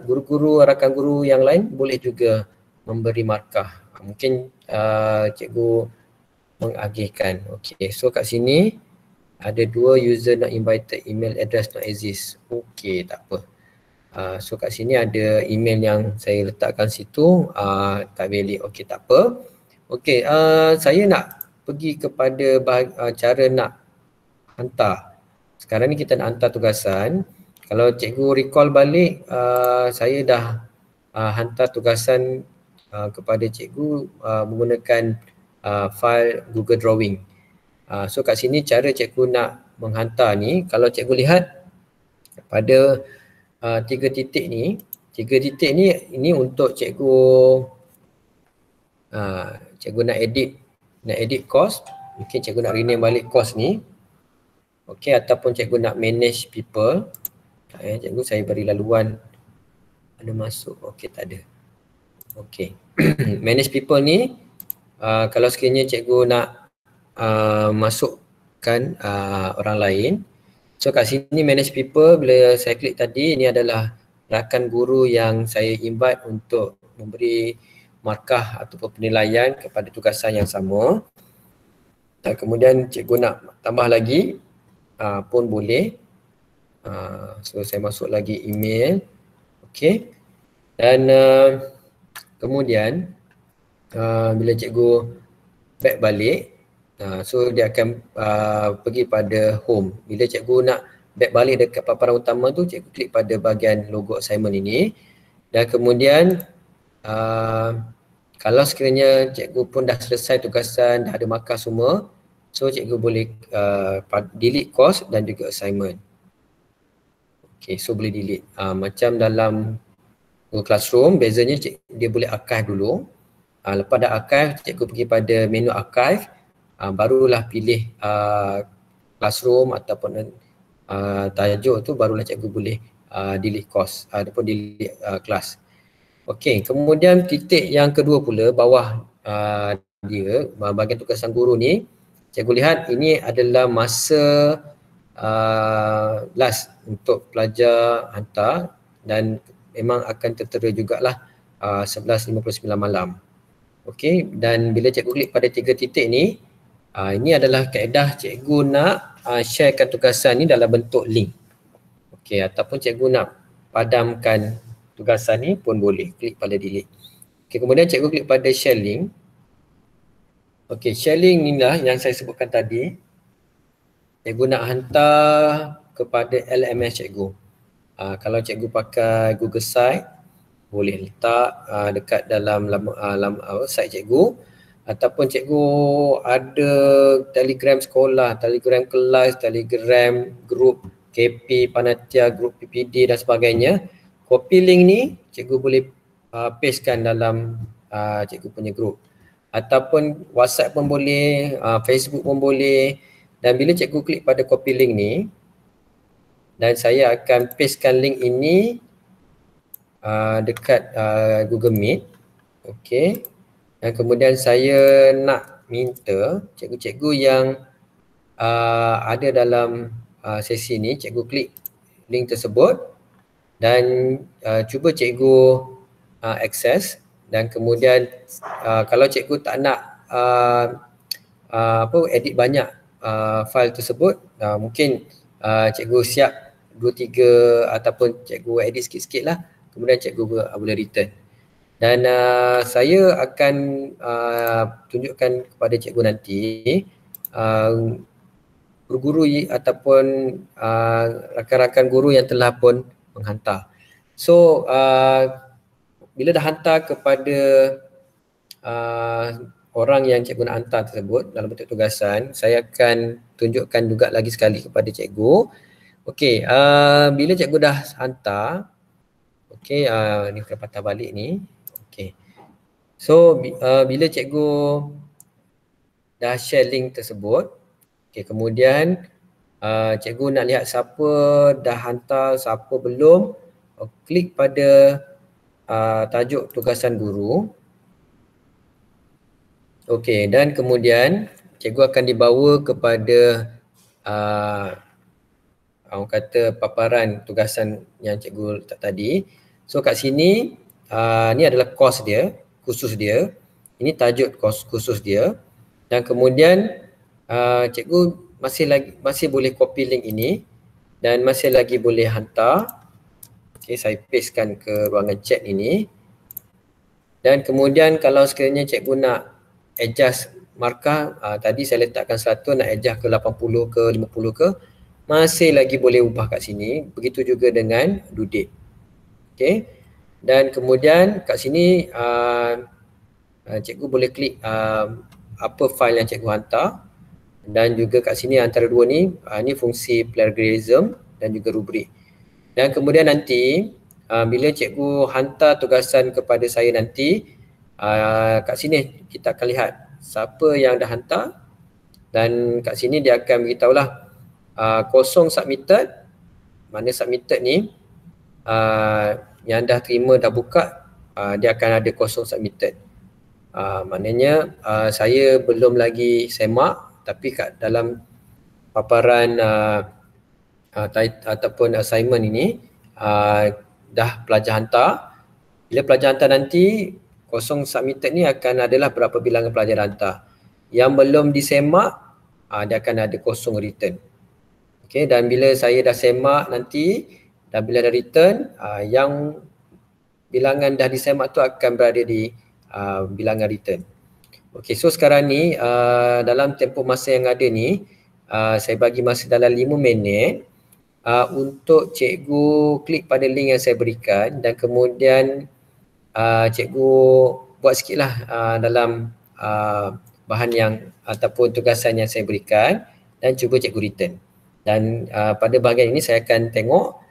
guru-guru, rakan guru yang lain boleh juga memberi markah. Mungkin cikgu mengagihkan. Okay, so kat sini ada 2 user not invited, email address not exist. Okay, tak apa. So kat sini ada email yang saya letakkan situ, tak valid. Okay, tak apa. Okay, saya nak pergi kepada cara nak hantar. Sekarang ni kita nak hantar tugasan. Kalau cikgu recall balik, saya dah hantar tugasan kepada cikgu menggunakan file Google Drawing. So kat sini cara cikgu nak menghantar ni, kalau cikgu lihat pada 3 titik ni, 3 titik ni ini untuk cikgu cikgu nak edit course. Mungkin cikgu nak rename balik course ni. Okey, ataupun cikgu nak manage people. Cikgu saya beri laluan ada masuk. Okey, tak ada. Okey. Manage people ni kalau sekiranya cikgu nak masukkan orang lain. So kat sini manage people, bila saya klik tadi, ini adalah rakan guru yang saya invite untuk memberi markah ataupun penilaian kepada tugasan yang sama. Dan kemudian cikgu nak tambah lagi pun boleh. So saya masuk lagi email. Okey. Dan kemudian bila cikgu back balik, so dia akan pergi pada home. Bila cikgu nak back balik dekat paparan utama tu, cikgu klik pada bahagian logo assignment ini. Dan kemudian kalau sekiranya cikgu pun dah selesai tugasan, dah ada markah semua, so cikgu boleh delete course dan juga assignment. Okay, so boleh delete. Macam dalam Google Classroom, bezanya dia boleh archive dulu. Lepas dah archive, cikgu pergi pada menu archive, barulah pilih classroom ataupun tajuk tu, barulah cikgu boleh delete course ataupun delete kelas. Okey, kemudian titik yang kedua pula, bawah dia, bahagian tugasan guru ni, cikgu lihat ini adalah masa last untuk pelajar hantar dan memang akan tertera jugalah 11.59 malam. Okey, dan bila cikgu klik pada 3 titik ni, ini adalah kaedah cikgu nak sharekan tugasan ni dalam bentuk link. Okey, ataupun cikgu nak padamkan tugasan ni pun boleh, klik pada delete. Okey, kemudian cikgu klik pada share link. Okey, share link ni lah yang saya sebutkan tadi. Cikgu nak hantar kepada LMS cikgu. Kalau cikgu pakai Google Site, boleh letak dekat dalam site cikgu, ataupun cikgu ada Telegram sekolah, Telegram kelas, Telegram group, KP, Panitia, Grup PPD dan sebagainya, copy link ni cikgu boleh pastekan dalam cikgu punya group. Ataupun WhatsApp pun boleh, Facebook pun boleh. Dan bila cikgu klik pada copy link ni, dan saya akan pastekan link ini dekat Google Meet. Okey. Dan kemudian saya nak minta cikgu-cikgu yang ada dalam sesi ni, cikgu klik link tersebut dan cuba cikgu akses. Dan kemudian kalau cikgu tak nak edit banyak file tersebut, mungkin cikgu siap 2-3 ataupun cikgu edit sikit-sikit lah, kemudian cikgu boleh return. Dan saya akan tunjukkan kepada cikgu nanti guru-guru ataupun rakan-rakan guru yang telah pun menghantar. So bila dah hantar kepada orang yang cikgu nak hantar tersebut dalam bentuk tugasan, saya akan tunjukkan juga lagi sekali kepada cikgu. Okey, bila cikgu dah hantar, okey, ni kena patah balik ni. Okey. So bila cikgu dah share link tersebut, okey, kemudian cikgu nak lihat siapa dah hantar, siapa belum, klik pada tajuk tugasan guru. Okey, dan kemudian cikgu akan dibawa kepada orang kata paparan tugasan yang cikgu letak tadi. So kat sini ni adalah course dia, khusus dia. Ini tajuk course khusus dia. Dan kemudian cikgu masih boleh copy link ini dan masih lagi boleh hantar. Okey, saya pastekan ke ruangan chat ini. Dan kemudian kalau sekiranya cikgu nak adjust markah, tadi saya letakkan 100, nak adjust ke 80 ke 50 ke, masih lagi boleh ubah kat sini. Begitu juga dengan due date. Okey. Dan kemudian kat sini cikgu boleh klik apa file yang cikgu hantar. Dan juga kat sini antara dua ni, ni fungsi plagiarism dan juga rubrik. Dan kemudian nanti bila cikgu hantar tugasan kepada saya nanti, kat sini kita akan lihat siapa yang dah hantar. Dan kat sini dia akan beritahulah kosong submitted. Mana submitted ni yang dah terima, dah buka, dia akan ada kosong submitted. Maknanya saya belum lagi semak, tapi kat dalam paparan ataupun assignment ini dah pelajar hantar. Bila pelajar hantar nanti, kosong submitted ni akan adalah berapa bilangan pelajar hantar. Yang belum disemak, dia akan ada kosong return. Okey, dan bila saya dah semak nanti, dan bila dah return, yang bilangan dah disemak tu akan berada di bilangan return. Okey, so sekarang ni dalam tempoh masa yang ada ni, saya bagi masa dalam 5 minit untuk cikgu klik pada link yang saya berikan dan kemudian cikgu buat sikitlah dalam bahan yang ataupun tugasan yang saya berikan dan cuba cikgu return. Dan pada bahagian ini saya akan tengok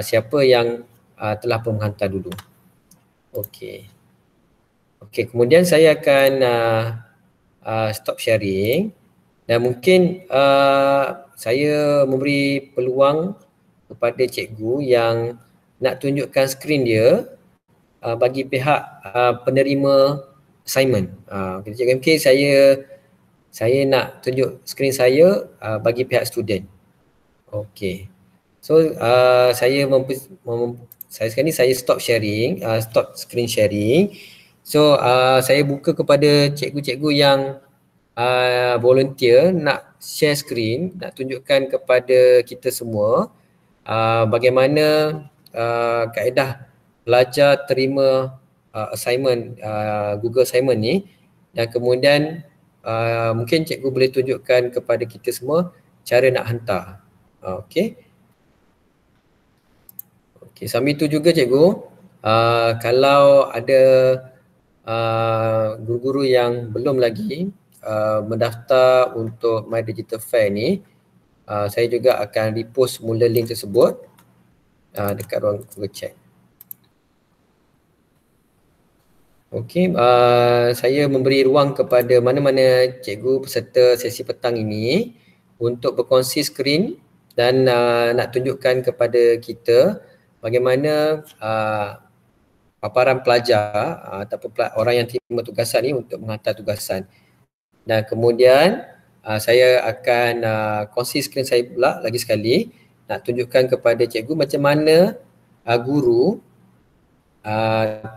siapa yang telah pun menghantar dulu. Okey. Okey, kemudian saya akan stop sharing dan mungkin saya memberi peluang kepada cikgu yang nak tunjukkan skrin dia bagi pihak penerima assignment. Cikgu MK, saya nak tunjuk skrin saya bagi pihak student. Okey. So saya sekarang ni saya stop sharing, stop screen sharing. So saya buka kepada cikgu-cikgu yang volunteer nak share screen, nak tunjukkan kepada kita semua bagaimana kaedah belajar terima assignment, Google assignment ni. Dan kemudian mungkin cikgu boleh tunjukkan kepada kita semua cara nak hantar. Okey. Okey, sambil tu juga cikgu, kalau ada guru-guru yang belum lagi mendaftar untuk My Digital Fair ni, saya juga akan repost mula link tersebut dekat ruang Google Chat. Okey, saya memberi ruang kepada mana-mana cikgu peserta sesi petang ini untuk berkongsi skrin dan nak tunjukkan kepada kita bagaimana paparan pelajar ataupun orang yang terima tugasan ni untuk menghantar tugasan. Dan kemudian saya akan kongsi skrin saya pula lagi sekali nak tunjukkan kepada cikgu macam mana guru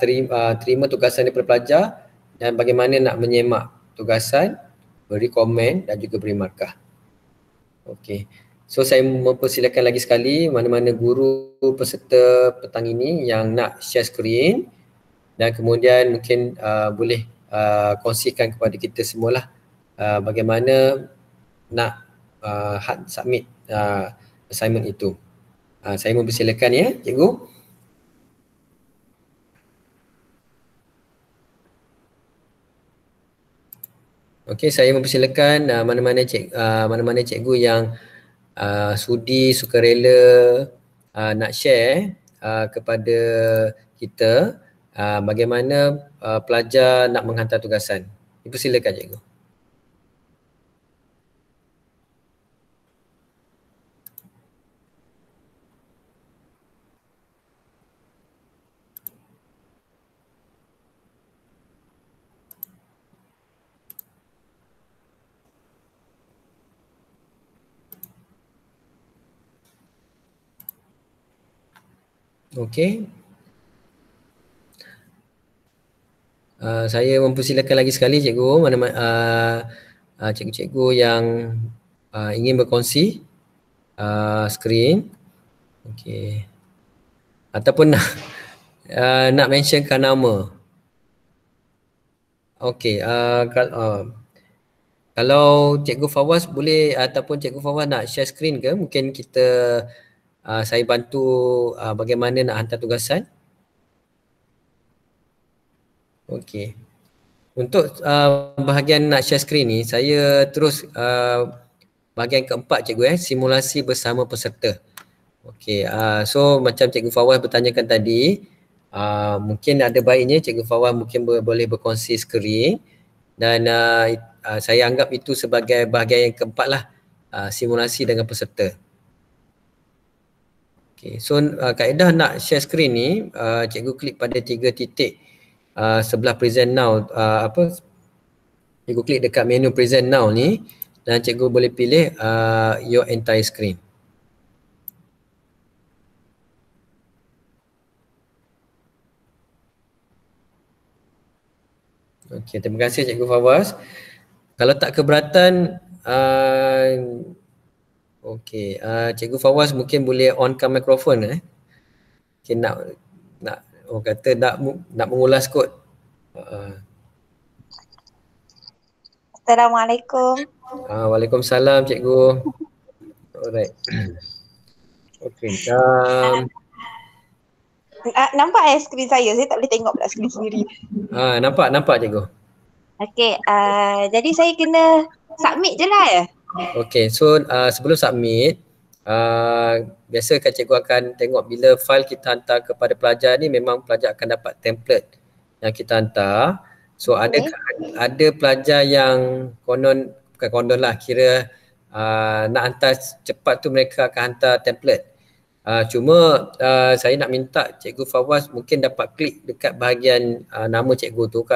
terima tugasan daripada pelajar dan bagaimana nak menyemak tugasan, beri komen dan juga beri markah. Okey. So saya mempersilakan lagi sekali mana-mana guru peserta petang ini yang nak share skrin dan kemudian mungkin boleh kongsikan kepada kita semualah bagaimana nak submit assignment itu. Saya mempersilakan ya, cikgu. Okey, saya mempersilakan mana-mana cikgu yang sudi, sukarela nak share kepada kita bagaimana pelajar nak menghantar tugasan. Dipersilakan cikgu. Okey. Saya mempersilakan lagi sekali cikgu, cikgu-cikgu yang ingin berkongsi skrin. Okey. Ataupun nak mentionkan nama. Okey, kalau Cikgu Fawaz boleh ataupun Cikgu Fawaz nak share skrin ke, mungkin saya bantu bagaimana nak hantar tugasan. Okey. Untuk bahagian nak share skrin ni, saya terus bahagian keempat cikgu simulasi bersama peserta. Okey, so macam Cikgu Fawaz bertanyakan tadi, mungkin ada baiknya Cikgu Fawaz mungkin boleh berkongsi skrin dan saya anggap itu sebagai bahagian yang keempat lah, simulasi dengan peserta. Okay, so kaedah nak share screen ni, cikgu klik pada 3 titik sebelah present now, cikgu klik dekat menu present now ni dan cikgu boleh pilih your entire screen. Okey, terima kasih Cikgu Fawaz. Kalau tak keberatan, okey, Cikgu Fawaz mungkin boleh onkan mikrofon Okay, nak kata nak mengulas kot. Assalamualaikum. Waalaikumsalam Cikgu. Alright. Okey. Nampak skrin saya? Saya tak boleh tengok pula skrin sendiri. Nampak Cikgu. Okey, jadi saya kena submit je lah ya? Okey, so sebelum submit, biasa kan cikgu akan tengok bila file kita hantar kepada pelajar ni memang pelajar akan dapat template yang kita hantar. So ada pelajar yang bukan konon lah, kira nak hantar cepat tu mereka akan hantar template. Cuma saya nak minta Cikgu Fawaz mungkin dapat klik dekat bahagian nama cikgu tu,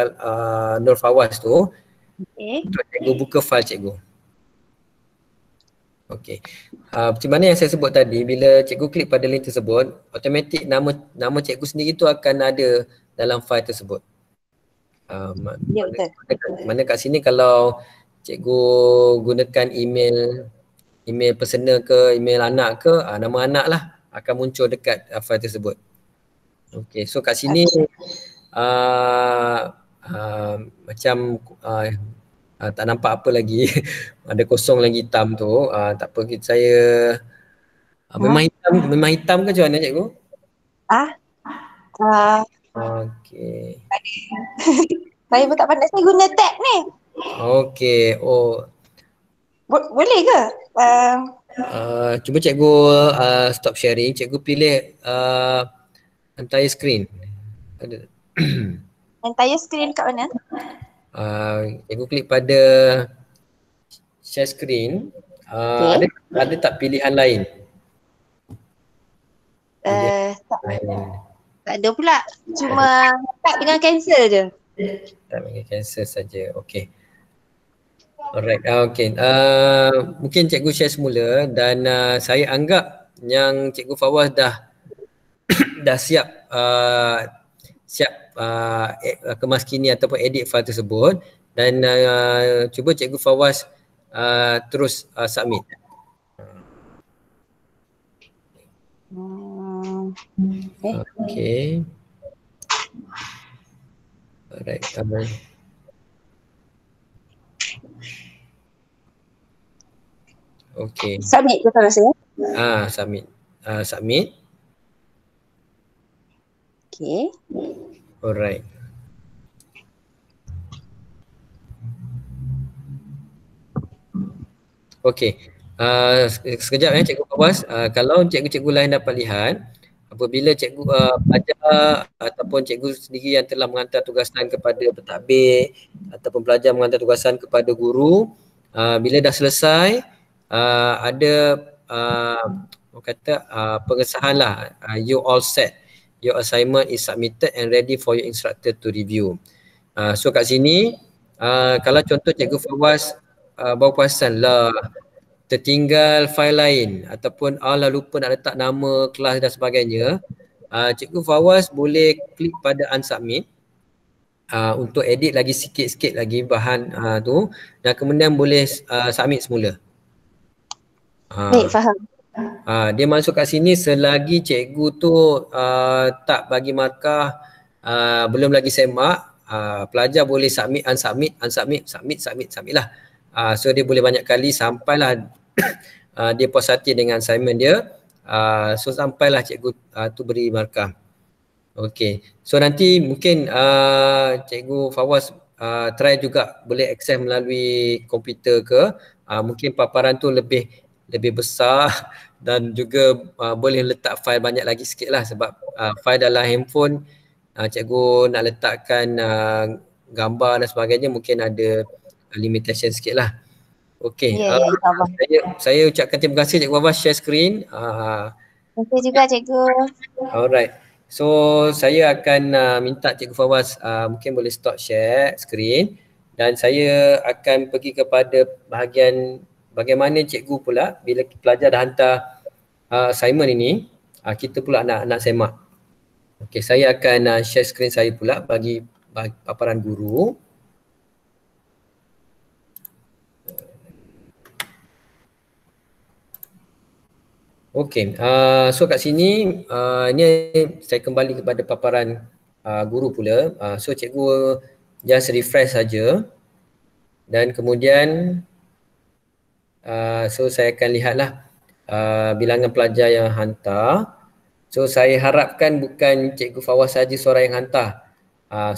Nur Fawaz tu. Untuk cikgu buka file cikgu. Okey. Macam mana yang saya sebut tadi, bila cikgu klik pada link tersebut, automatik nama cikgu sendiri tu akan ada dalam file tersebut. Ya, betul. Mana kat sini kalau cikgu gunakan email personal ke email anak ke, nama anak lah akan muncul dekat file tersebut. Okey, so kat sini macam tak nampak apa lagi. Ada kosong lagi hitam tu. Tak apa, saya memang hitam ke macam mana cikgu? Okey. Saya pun tak pandai, saya guna tab ni. Okey. Oh. Boleh ke? Cuba cikgu stop sharing. Cikgu pilih entire screen. Ada. Entire screen kat mana? Cikgu klik pada share screen. Okay. Ada tak pilihan lain? Tak ada pula. Cuma tak dengan cancel je. Tak bagi cancel saja. Okey. Alright. Okay. Mungkin cikgu share semula dan saya anggap yang cikgu Fawaz dah siap kemas kini ataupun edit file tersebut dan cuba cikgu Fawaz terus submit. Okay. Alright. Okay. Submit ke tak rasanya? Submit. Submit. Okay. Alright. Okay. Sekejap cikgu Fawaz. Kalau cikgu-cikgu lain dapat lihat, apabila cikgu pelajar ataupun cikgu sendiri yang telah menghantar tugasan kepada pentadbir ataupun pelajar menghantar tugasan kepada guru, bila dah selesai, ada pengesahan lah, you all set, your assignment is submitted and ready for your instructor to review. So kat sini, kalau contoh cikgu Fawaz baru perasan lah tertinggal file lain ataupun lupa nak letak nama kelas dan sebagainya, cikgu Fawaz boleh klik pada unsubmit untuk edit lagi sikit-sikit lagi bahan tu dan kemudian boleh submit semula. Baik, faham. Dia masuk kat sini selagi cikgu tu tak bagi markah, belum lagi semak, pelajar boleh submit, submit lah. So dia boleh banyak kali sampailah dia puas hati dengan assignment dia. So sampailah cikgu tu beri markah. Okay. So nanti mungkin cikgu Fawaz try juga boleh akses melalui komputer ke. Mungkin paparan tu lebih besar dan juga boleh letak file banyak lagi sikit lah sebab file dalam handphone cikgu nak letakkan gambar dan sebagainya mungkin ada limitation sikit lah. Okay. Saya ucapkan terima kasih cikgu Fawaz share screen. Terima kasih juga cikgu. Alright. So saya akan minta cikgu Fawaz mungkin boleh stop share screen dan saya akan pergi kepada bahagian bagaimana cikgu pula bila pelajar dah hantar assignment ini, kita pula nak semak. Okay, saya akan share screen saya pula bagi paparan guru. Okay, so kat sini ini saya kembali kepada paparan guru pula. So cikgu just refresh saja dan kemudian so saya akan lihatlah bilangan pelajar yang hantar. So saya harapkan bukan cikgu Fawaz saja seorang yang hantar.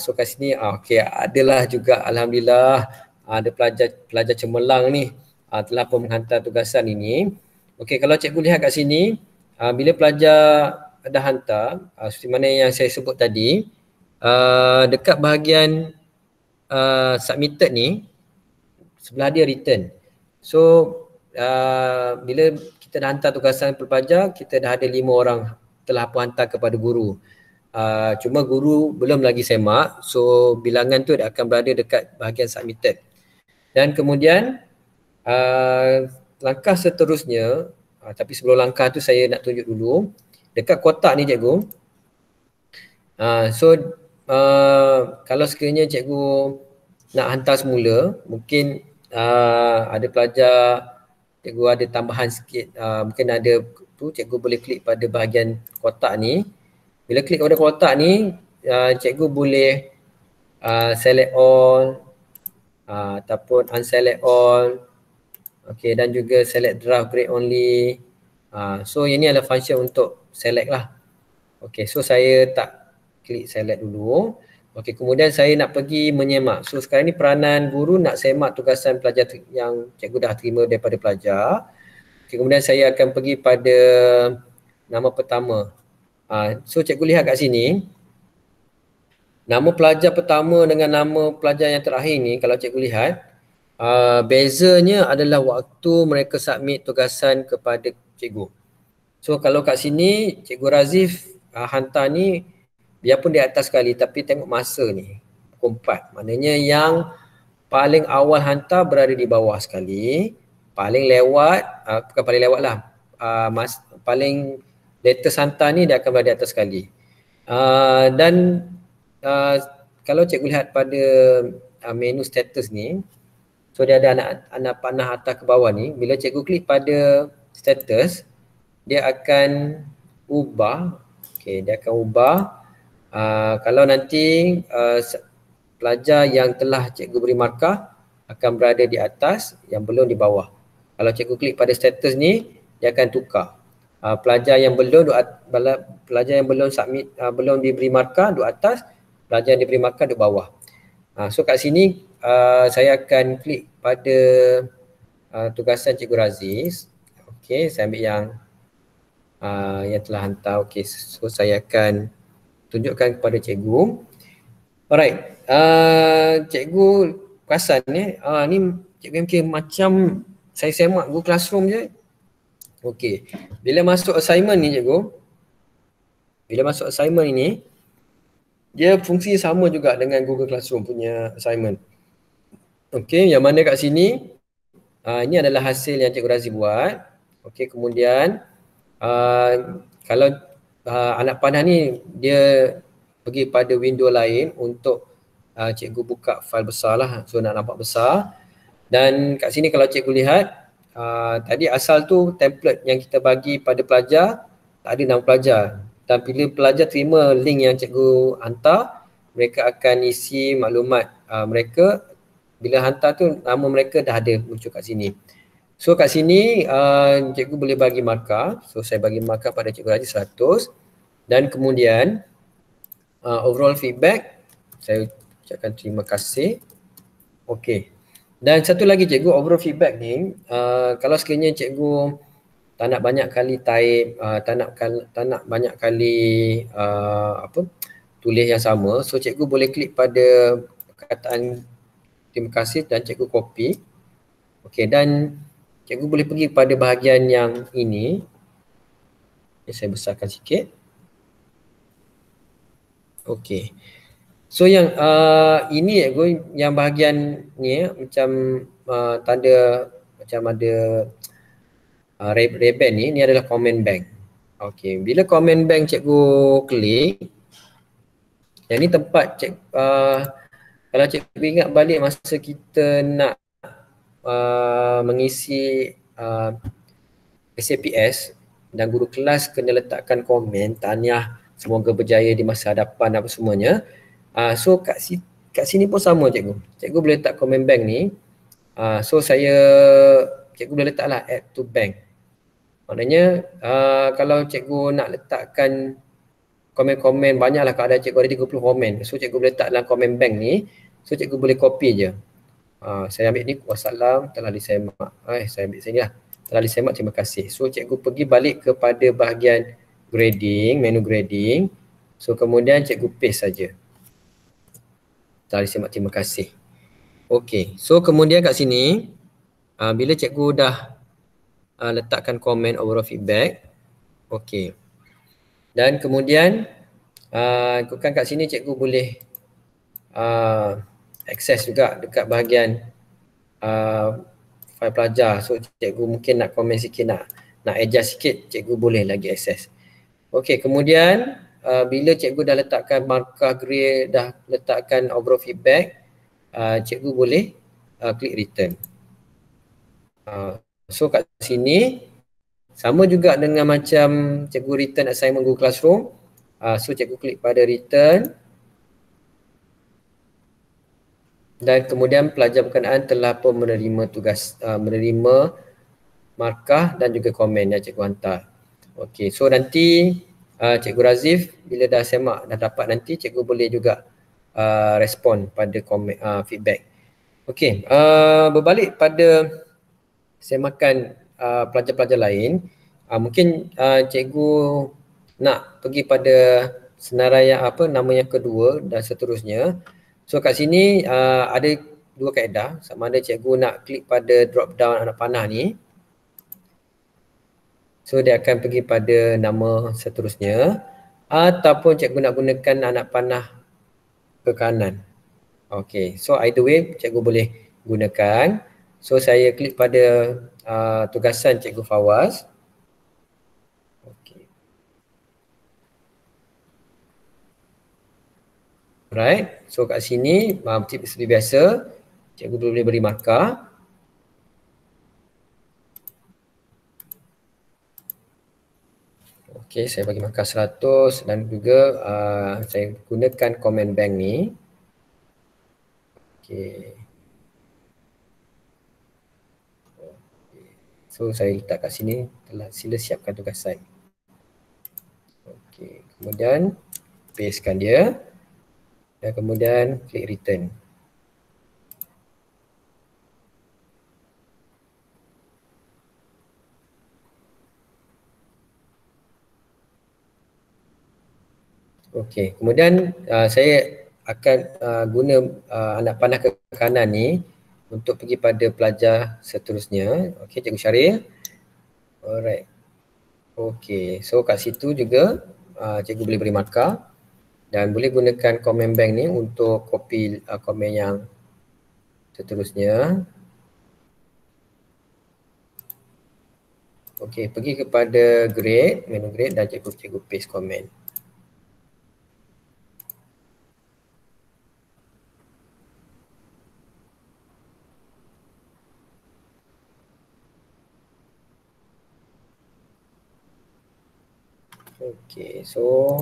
So kat sini okay, adalah juga alhamdulillah ada pelajar cemerlang ni telah pun menghantar tugasan ini. Okey, kalau cikgu lihat kat sini, bila pelajar dah hantar, seperti mana yang saya sebut tadi, dekat bahagian submitted ni, sebelah dia return. So, bila kita dah hantar tugasan pelajar, kita dah ada 5 orang telah pun hantar kepada guru. Cuma guru belum lagi semak, so bilangan tu akan berada dekat bahagian submitted. Dan kemudian, langkah seterusnya, tapi sebelum langkah tu saya nak tunjuk dulu dekat kotak ni cikgu. Kalau sekiranya cikgu nak hantar semula, mungkin ada pelajar cikgu ada tambahan sikit, mungkin ada tu cikgu boleh klik pada bahagian kotak ni. Bila klik pada kotak ni, cikgu boleh select all ataupun unselect all. Okay, dan juga select draft grade only. So ini adalah function untuk select lah. Okay, so saya tak klik select dulu. Okey, kemudian saya nak pergi menyemak. So sekarang ni peranan guru nak semak tugasan pelajar yang cikgu dah terima daripada pelajar. Okay, kemudian saya akan pergi pada nama pertama. So cikgu lihat kat sini, nama pelajar pertama dengan nama pelajar yang terakhir ni, kalau cikgu lihat, bezanya adalah waktu mereka submit tugasan kepada cikgu. So kalau kat sini cikgu Razif hantar ni biarpun di atas sekali, tapi tengok masa ni pukul 4. Maknanya yang paling awal hantar berada di bawah sekali, paling lewat, bukan paling lewat lah, paling latest hantar ni dia akan berada di atas sekali. Dan kalau cikgu lihat pada menu status ni, so dia ada anak panah atas ke bawah ni, bila cikgu klik pada status, dia akan ubah, dia akan ubah. Kalau nanti pelajar yang telah cikgu beri markah akan berada di atas, yang belum di bawah. Kalau cikgu klik pada status ni, dia akan tukar. Pelajar yang belum submit, belum diberi markah duduk atas, pelajar yang diberi markah duduk bawah. So kat sini saya akan klik pada tugasan cikgu Raziz. Okey, saya ambil yang telah hantar. Okey, so saya akan tunjukkan kepada cikgu. Alright, cikgu perasan ni cikgu MK macam saya semak Google Classroom je. Okey, bila masuk assignment ni cikgu, bila masuk assignment ini, dia fungsi sama juga dengan Google Classroom punya assignment. Okey, yang mana kat sini, ini adalah hasil yang cikgu Razi buat. Okey, kemudian kalau anak panah ni dia pergi pada window lain untuk cikgu buka file besar lah, so nak nampak besar. Dan kat sini kalau cikgu lihat, tadi asal tu template yang kita bagi pada pelajar tak ada nama pelajar, dan bila pelajar terima link yang cikgu hantar, mereka akan isi maklumat mereka. Bila hantar tu nama mereka dah ada muncul kat sini. So kat sini cikgu boleh bagi markah. So saya bagi markah pada cikgu Raji 100. Dan kemudian overall feedback, saya ucapkan terima kasih. Okey. Dan satu lagi cikgu, overall feedback ni, kalau sekiranya cikgu tak nak banyak kali type, tak nak banyak kali tulis yang sama, so cikgu boleh klik pada perkataan terima kasih dan cikgu copy. Okey, dan cikgu boleh pergi pada bahagian yang ini. Saya besarkan sikit. Okey. So yang ini cikgu, yang bahagian ni macam tanda macam ada ribbon ni adalah comment bank. Okey, bila comment bank cikgu klik, yang ni tempat kalau cikgu ingat balik masa kita nak mengisi SAPS dan guru kelas kena letakkan komen tahniah semoga berjaya di masa hadapan apa semuanya. So kat sini pun sama cikgu. Cikgu boleh letak comment bank ni. So cikgu boleh letaklah add to bank. Maknanya kalau cikgu nak letakkan komen-komen banyaklah, kalau ada cikgu ada 30 komen. So cikgu boleh letak dalam comment bank ni. So cikgu boleh copy je. Saya ambil ni, wassalam, telah disemak. Saya ambil sini lah. Telah disemak, terima kasih. So cikgu pergi balik kepada bahagian grading, menu grading. So kemudian cikgu paste saja. Telah disemak, terima kasih. Okey, so kemudian kat sini, bila cikgu dah letakkan komen overall feedback. Okey. Dan kemudian ikutkan kat sini cikgu boleh akses juga dekat bahagian file pelajar. So cikgu mungkin nak komen sikit, nak adjust sikit, cikgu boleh lagi akses. Okey, kemudian bila cikgu dah letakkan markah grade, dah letakkan overall feedback, cikgu boleh klik return. So kat sini sama juga dengan macam cikgu return assignment Google Classroom. So cikgu klik pada return. Dan kemudian pelajar berkenaan telah pun menerima tugas, menerima markah dan juga komen yang cikgu hantar. Okey, so nanti cikgu Razif bila dah semak, dah dapat, nanti cikgu boleh juga respon pada komen, feedback. Okey, berbalik pada semakan pelajar-pelajar lain, mungkin cikgu nak pergi pada senarai nama yang kedua dan seterusnya. So kat sini ada dua kaedah, sama ada cikgu nak klik pada drop down anak panah ni. So dia akan pergi pada nama seterusnya, ataupun cikgu nak gunakan anak panah ke kanan. Okay, so either way cikgu boleh gunakan. So saya klik pada tugasan Cikgu Fawaz. Okay. Alright, so kat sini seperti biasa cikgu boleh beri markah. Okay, saya bagi markah 100 dan juga saya gunakan comment bank ni. Okay. So saya letak kat sini, telah sila siapkan tugasan. Okay, kemudian pastekan dia dan kemudian klik return. Okay, kemudian saya akan guna anak panah ke kanan ni untuk pergi pada pelajar seterusnya. Okay, Cikgu Syaril. Alright. Okay, so kat situ juga cikgu boleh beri markah dan boleh gunakan comment bank ni untuk copy komen yang seterusnya. Okay, pergi kepada grade, menu grade dan cikgu paste comment. Okay, so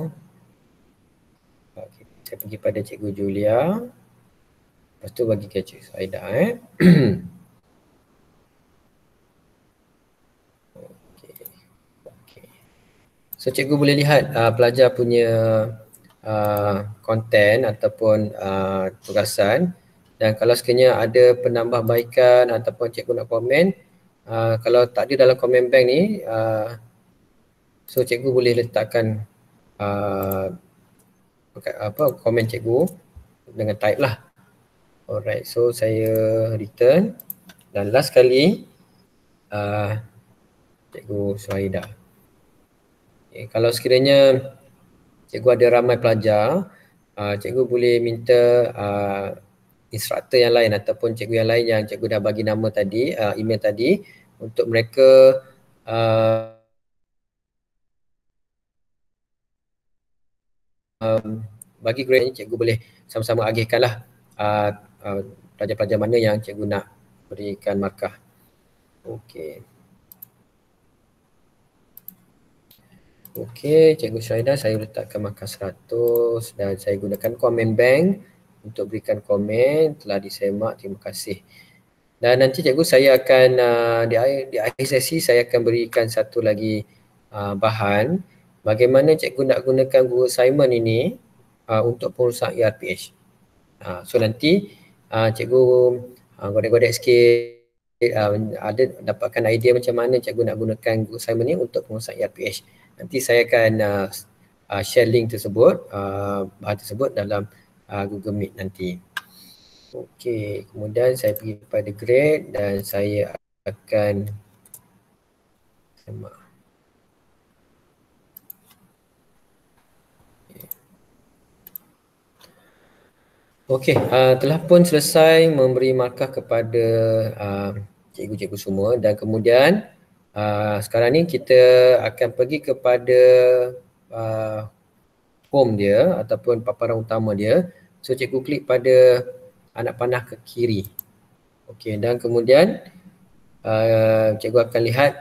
saya pergi pada Cikgu Julia. Lepas tu bagi ke Cikgu Saida. Okay. So cikgu boleh lihat pelajar punya konten ataupun tugasan, dan kalau sekiranya ada penambahbaikan ataupun cikgu nak komen, kalau tak ada dalam comment bank ni, so cikgu boleh letakkan komen cikgu dengan type lah. Alright, so saya return dan last kali Cikgu Suhaida. Okay, kalau sekiranya cikgu ada ramai pelajar, cikgu boleh minta instruktor yang lain ataupun cikgu yang lain yang cikgu dah bagi nama tadi, email tadi, untuk mereka bagi grade ni, cikgu boleh sama-sama agihkanlah pelajar-pelajar mana yang cikgu nak berikan markah. Okey. Okey, Cikgu Syaidah, saya letakkan markah 100 dan saya gunakan comment bank untuk berikan komen. Telah disemak, terima kasih. Dan nanti cikgu saya akan di akhir sesi saya akan berikan satu lagi bahan bagaimana cikgu nak gunakan Google assignment ini untuk pengurusan ERPH. So nanti cikgu godek-godek sikit, ada dapatkan idea macam mana cikgu nak gunakan Google assignment ini untuk pengurusan ERPH. Nanti saya akan share link tersebut, bahan tersebut dalam Google Meet nanti. Okey, kemudian saya pergi kepada grade dan saya akan semak. Okey, telah pun selesai memberi markah kepada cikgu-cikgu semua dan kemudian sekarang ni kita akan pergi kepada home dia ataupun paparan utama dia. So cikgu klik pada anak panah ke kiri. Okey, dan kemudian cikgu akan lihat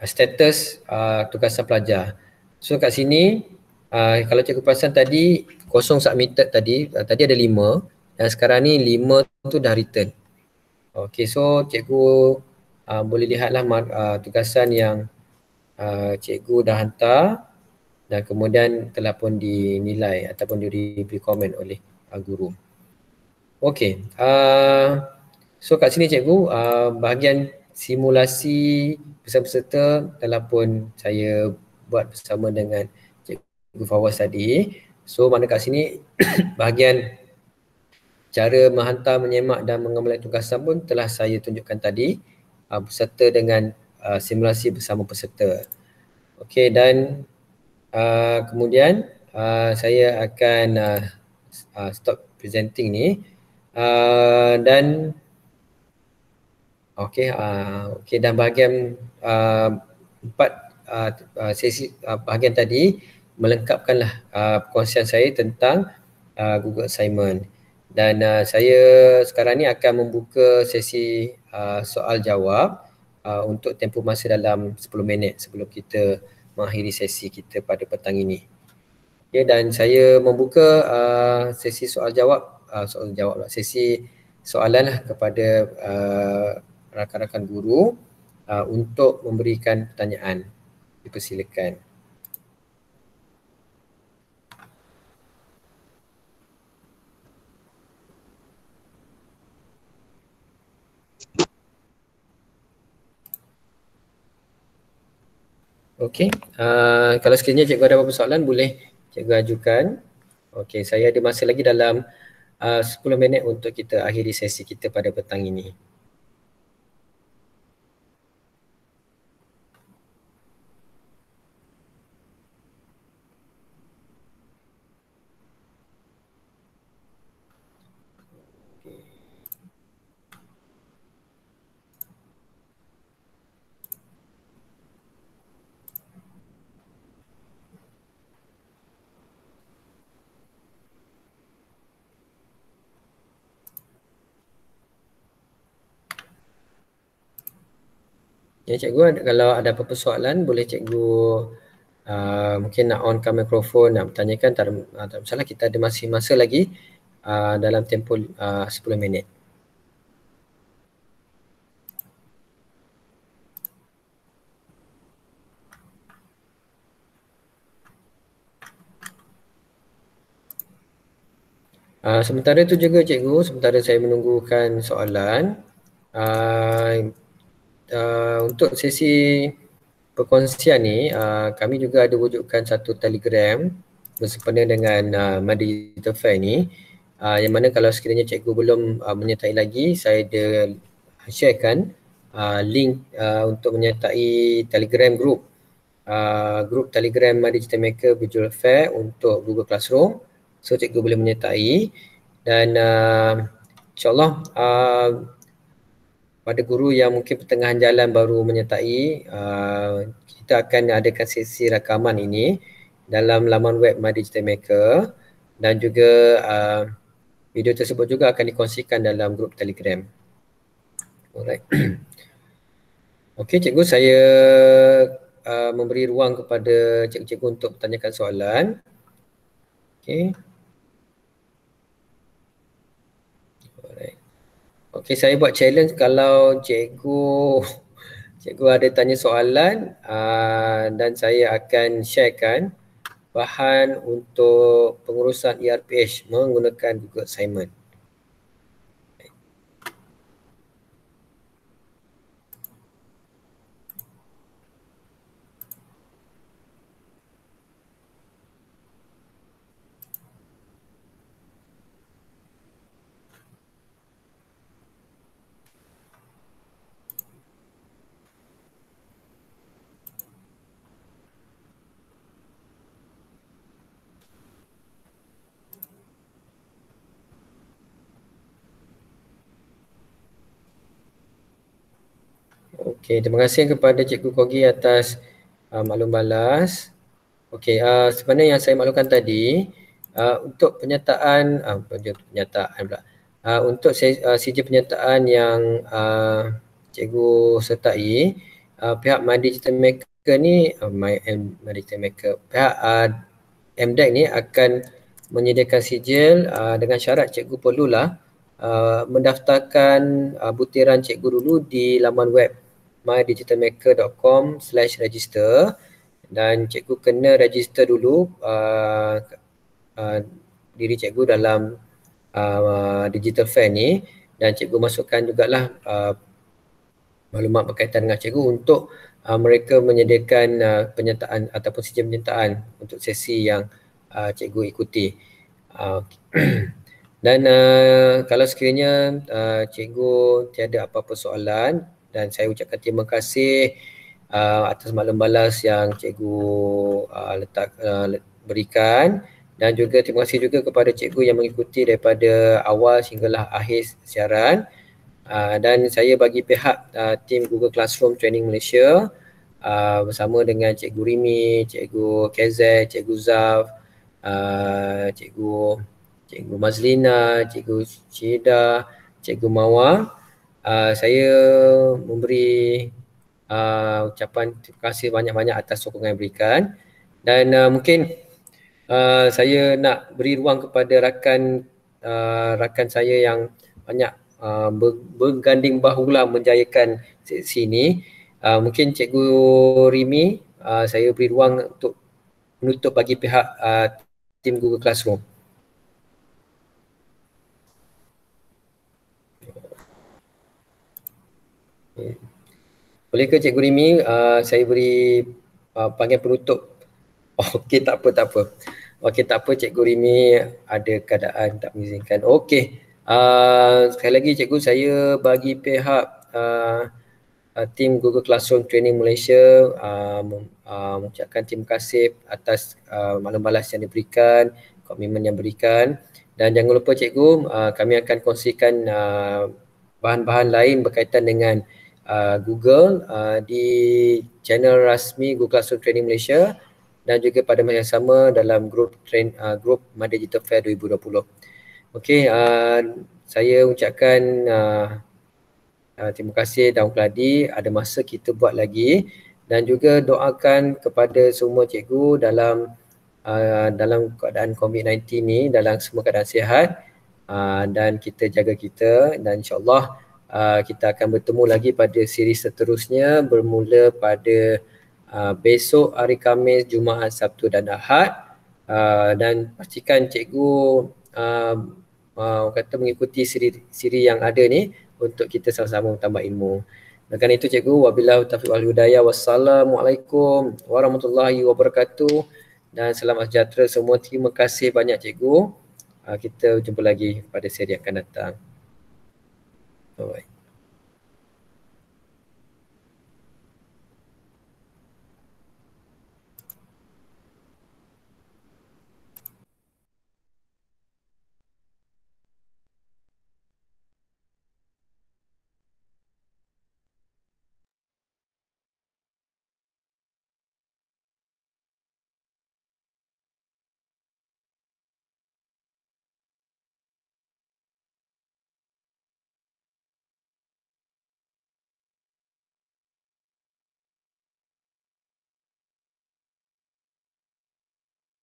status tugasan pelajar. So kat sini kalau cikgu perasan tadi kosong submitted tadi ada 5 dan sekarang ni 5 tu dah return. Okey, so cikgu boleh lihatlah tugasan yang cikgu dah hantar dan kemudian telah pun dinilai ataupun diberi komen oleh guru. Okey, so kat sini cikgu, bahagian simulasi peserta-peserta telah pun saya buat bersama dengan Cikgu Fawaz tadi. So mana kat sini bahagian cara menghantar, menyemak dan mengembalai tugasan pun telah saya tunjukkan tadi beserta dengan simulasi bersama peserta. Okey, dan kemudian saya akan stop presenting ni dan okey, dan bahagian empat sesi bahagian tadi melengkapkanlah perkongsian saya tentang Google Assignment. Dan saya sekarang ni akan membuka sesi soal jawab untuk tempoh masa dalam 10 minit sebelum kita mengakhiri sesi kita pada petang ini. Okay, dan saya membuka sesi soal jawab, sesi soalan lah kepada rakan-rakan guru untuk memberikan pertanyaan. Dipersilakan. Okey, kalau sekiranya cikgu ada apa-apa soalan boleh cikgu ajukan. Okey, saya ada masa lagi dalam 10 minit untuk kita akhiri sesi kita pada petang ini. Ya cikgu, kalau ada apa-apa soalan boleh cikgu mungkin nak onkan mikrofon, nak bertanyakan, tak ada masalah, kita ada masih masa lagi dalam tempoh 10 minit. Sementara itu juga cikgu, sementara saya menunggukan soalan, untuk sesi perkongsian ni, kami juga ada wujudkan satu Telegram bersempena dengan Madi Digital Fair ni, yang mana kalau sekiranya cikgu belum menyertai lagi, saya ada sharekan link untuk menyertai Telegram group, grup Telegram Madi Digital Maker Visual Fair untuk Google Classroom. So cikgu boleh menyertai dan insyaAllah pada guru yang mungkin pertengahan jalan baru menyertai, kita akan adakan sesi rakaman ini dalam laman web Madi Digital Maker dan juga video tersebut juga akan dikongsikan dalam grup Telegram. Alright. Okey cikgu, saya memberi ruang kepada cikgu-cikgu untuk bertanyakan soalan. Okey. Okey, saya buat challenge kalau cikgu ada tanya soalan dan saya akan sharekan bahan untuk pengurusan ERPH menggunakan Google Assignment. Okey, terima kasih kepada Cikgu Kogi atas maklum balas. Okey, sebenarnya yang saya maklumkan tadi, untuk penyertaan, untuk sijil penyertaan yang cikgu sertai, pihak Madi Digital Maker ni, Madi Digital Maker, pihak MDEC ni akan menyediakan sijil dengan syarat cikgu perlulah mendaftarkan butiran cikgu dulu di laman web mydigitalmaker.com/register dan cikgu kena register dulu diri cikgu dalam digital fair ni, dan cikgu masukkan jugalah maklumat berkaitan dengan cikgu untuk mereka menyediakan penyertaan ataupun sistem penyertaan untuk sesi yang cikgu ikuti. Dan kalau sekiranya cikgu tiada apa-apa soalan, dan saya ucapkan terima kasih atas maklum balas yang cikgu berikan, dan juga terima kasih juga kepada cikgu yang mengikuti daripada awal sehinggalah akhir siaran. Dan saya bagi pihak tim Google Classroom Training Malaysia bersama dengan Cikgu Rimi, Cikgu KZ, Cikgu Zaf, Cikgu Mazlina, Cikgu Syeda, Cikgu Mawar, saya memberi ucapan terima kasih banyak-banyak atas sokongan yang diberikan. Dan mungkin saya nak beri ruang kepada rakan saya yang banyak berganding bahulah menjayakan sesi ini. Mungkin Cikgu Rimi, saya beri ruang untuk menutup bagi pihak tim Google Classroom. Boleh ke Cikgu Rimi saya beri panggilan penutup? Okey, tak apa. Okey, tak apa, Cikgu Rimi ada keadaan tak mengizinkan. Okey, sekali lagi Cikgu, saya bagi pihak tim Google Classroom Training Malaysia mengucapkan terima kasih atas maklum balas yang diberikan, komitmen yang diberikan. Dan jangan lupa Cikgu, kami akan kongsikan bahan-bahan lain berkaitan dengan Google di channel rasmi Google Classroom Training Malaysia, dan juga pada masa yang sama dalam grup My Digital Fair 2020. Okey, saya ucapkan terima kasih dan keladi, ada masa kita buat lagi, dan juga doakan kepada semua cikgu dalam keadaan COVID-19 ni, dalam semua keadaan sihat, dan kita jaga kita, dan insyaAllah kita akan bertemu lagi pada siri seterusnya bermula pada besok hari Khamis, Jumaat, Sabtu dan Ahad. Dan pastikan cikgu kata mengikuti siri yang ada ni untuk kita sama-sama tambah ilmu. Dan kerana itu cikgu, wabillahi taufiq wal hidayah, wassalamualaikum warahmatullahi wabarakatuh, dan selamat sejahtera semua. Terima kasih banyak cikgu. Kita jumpa lagi pada seri akan datang. Bye.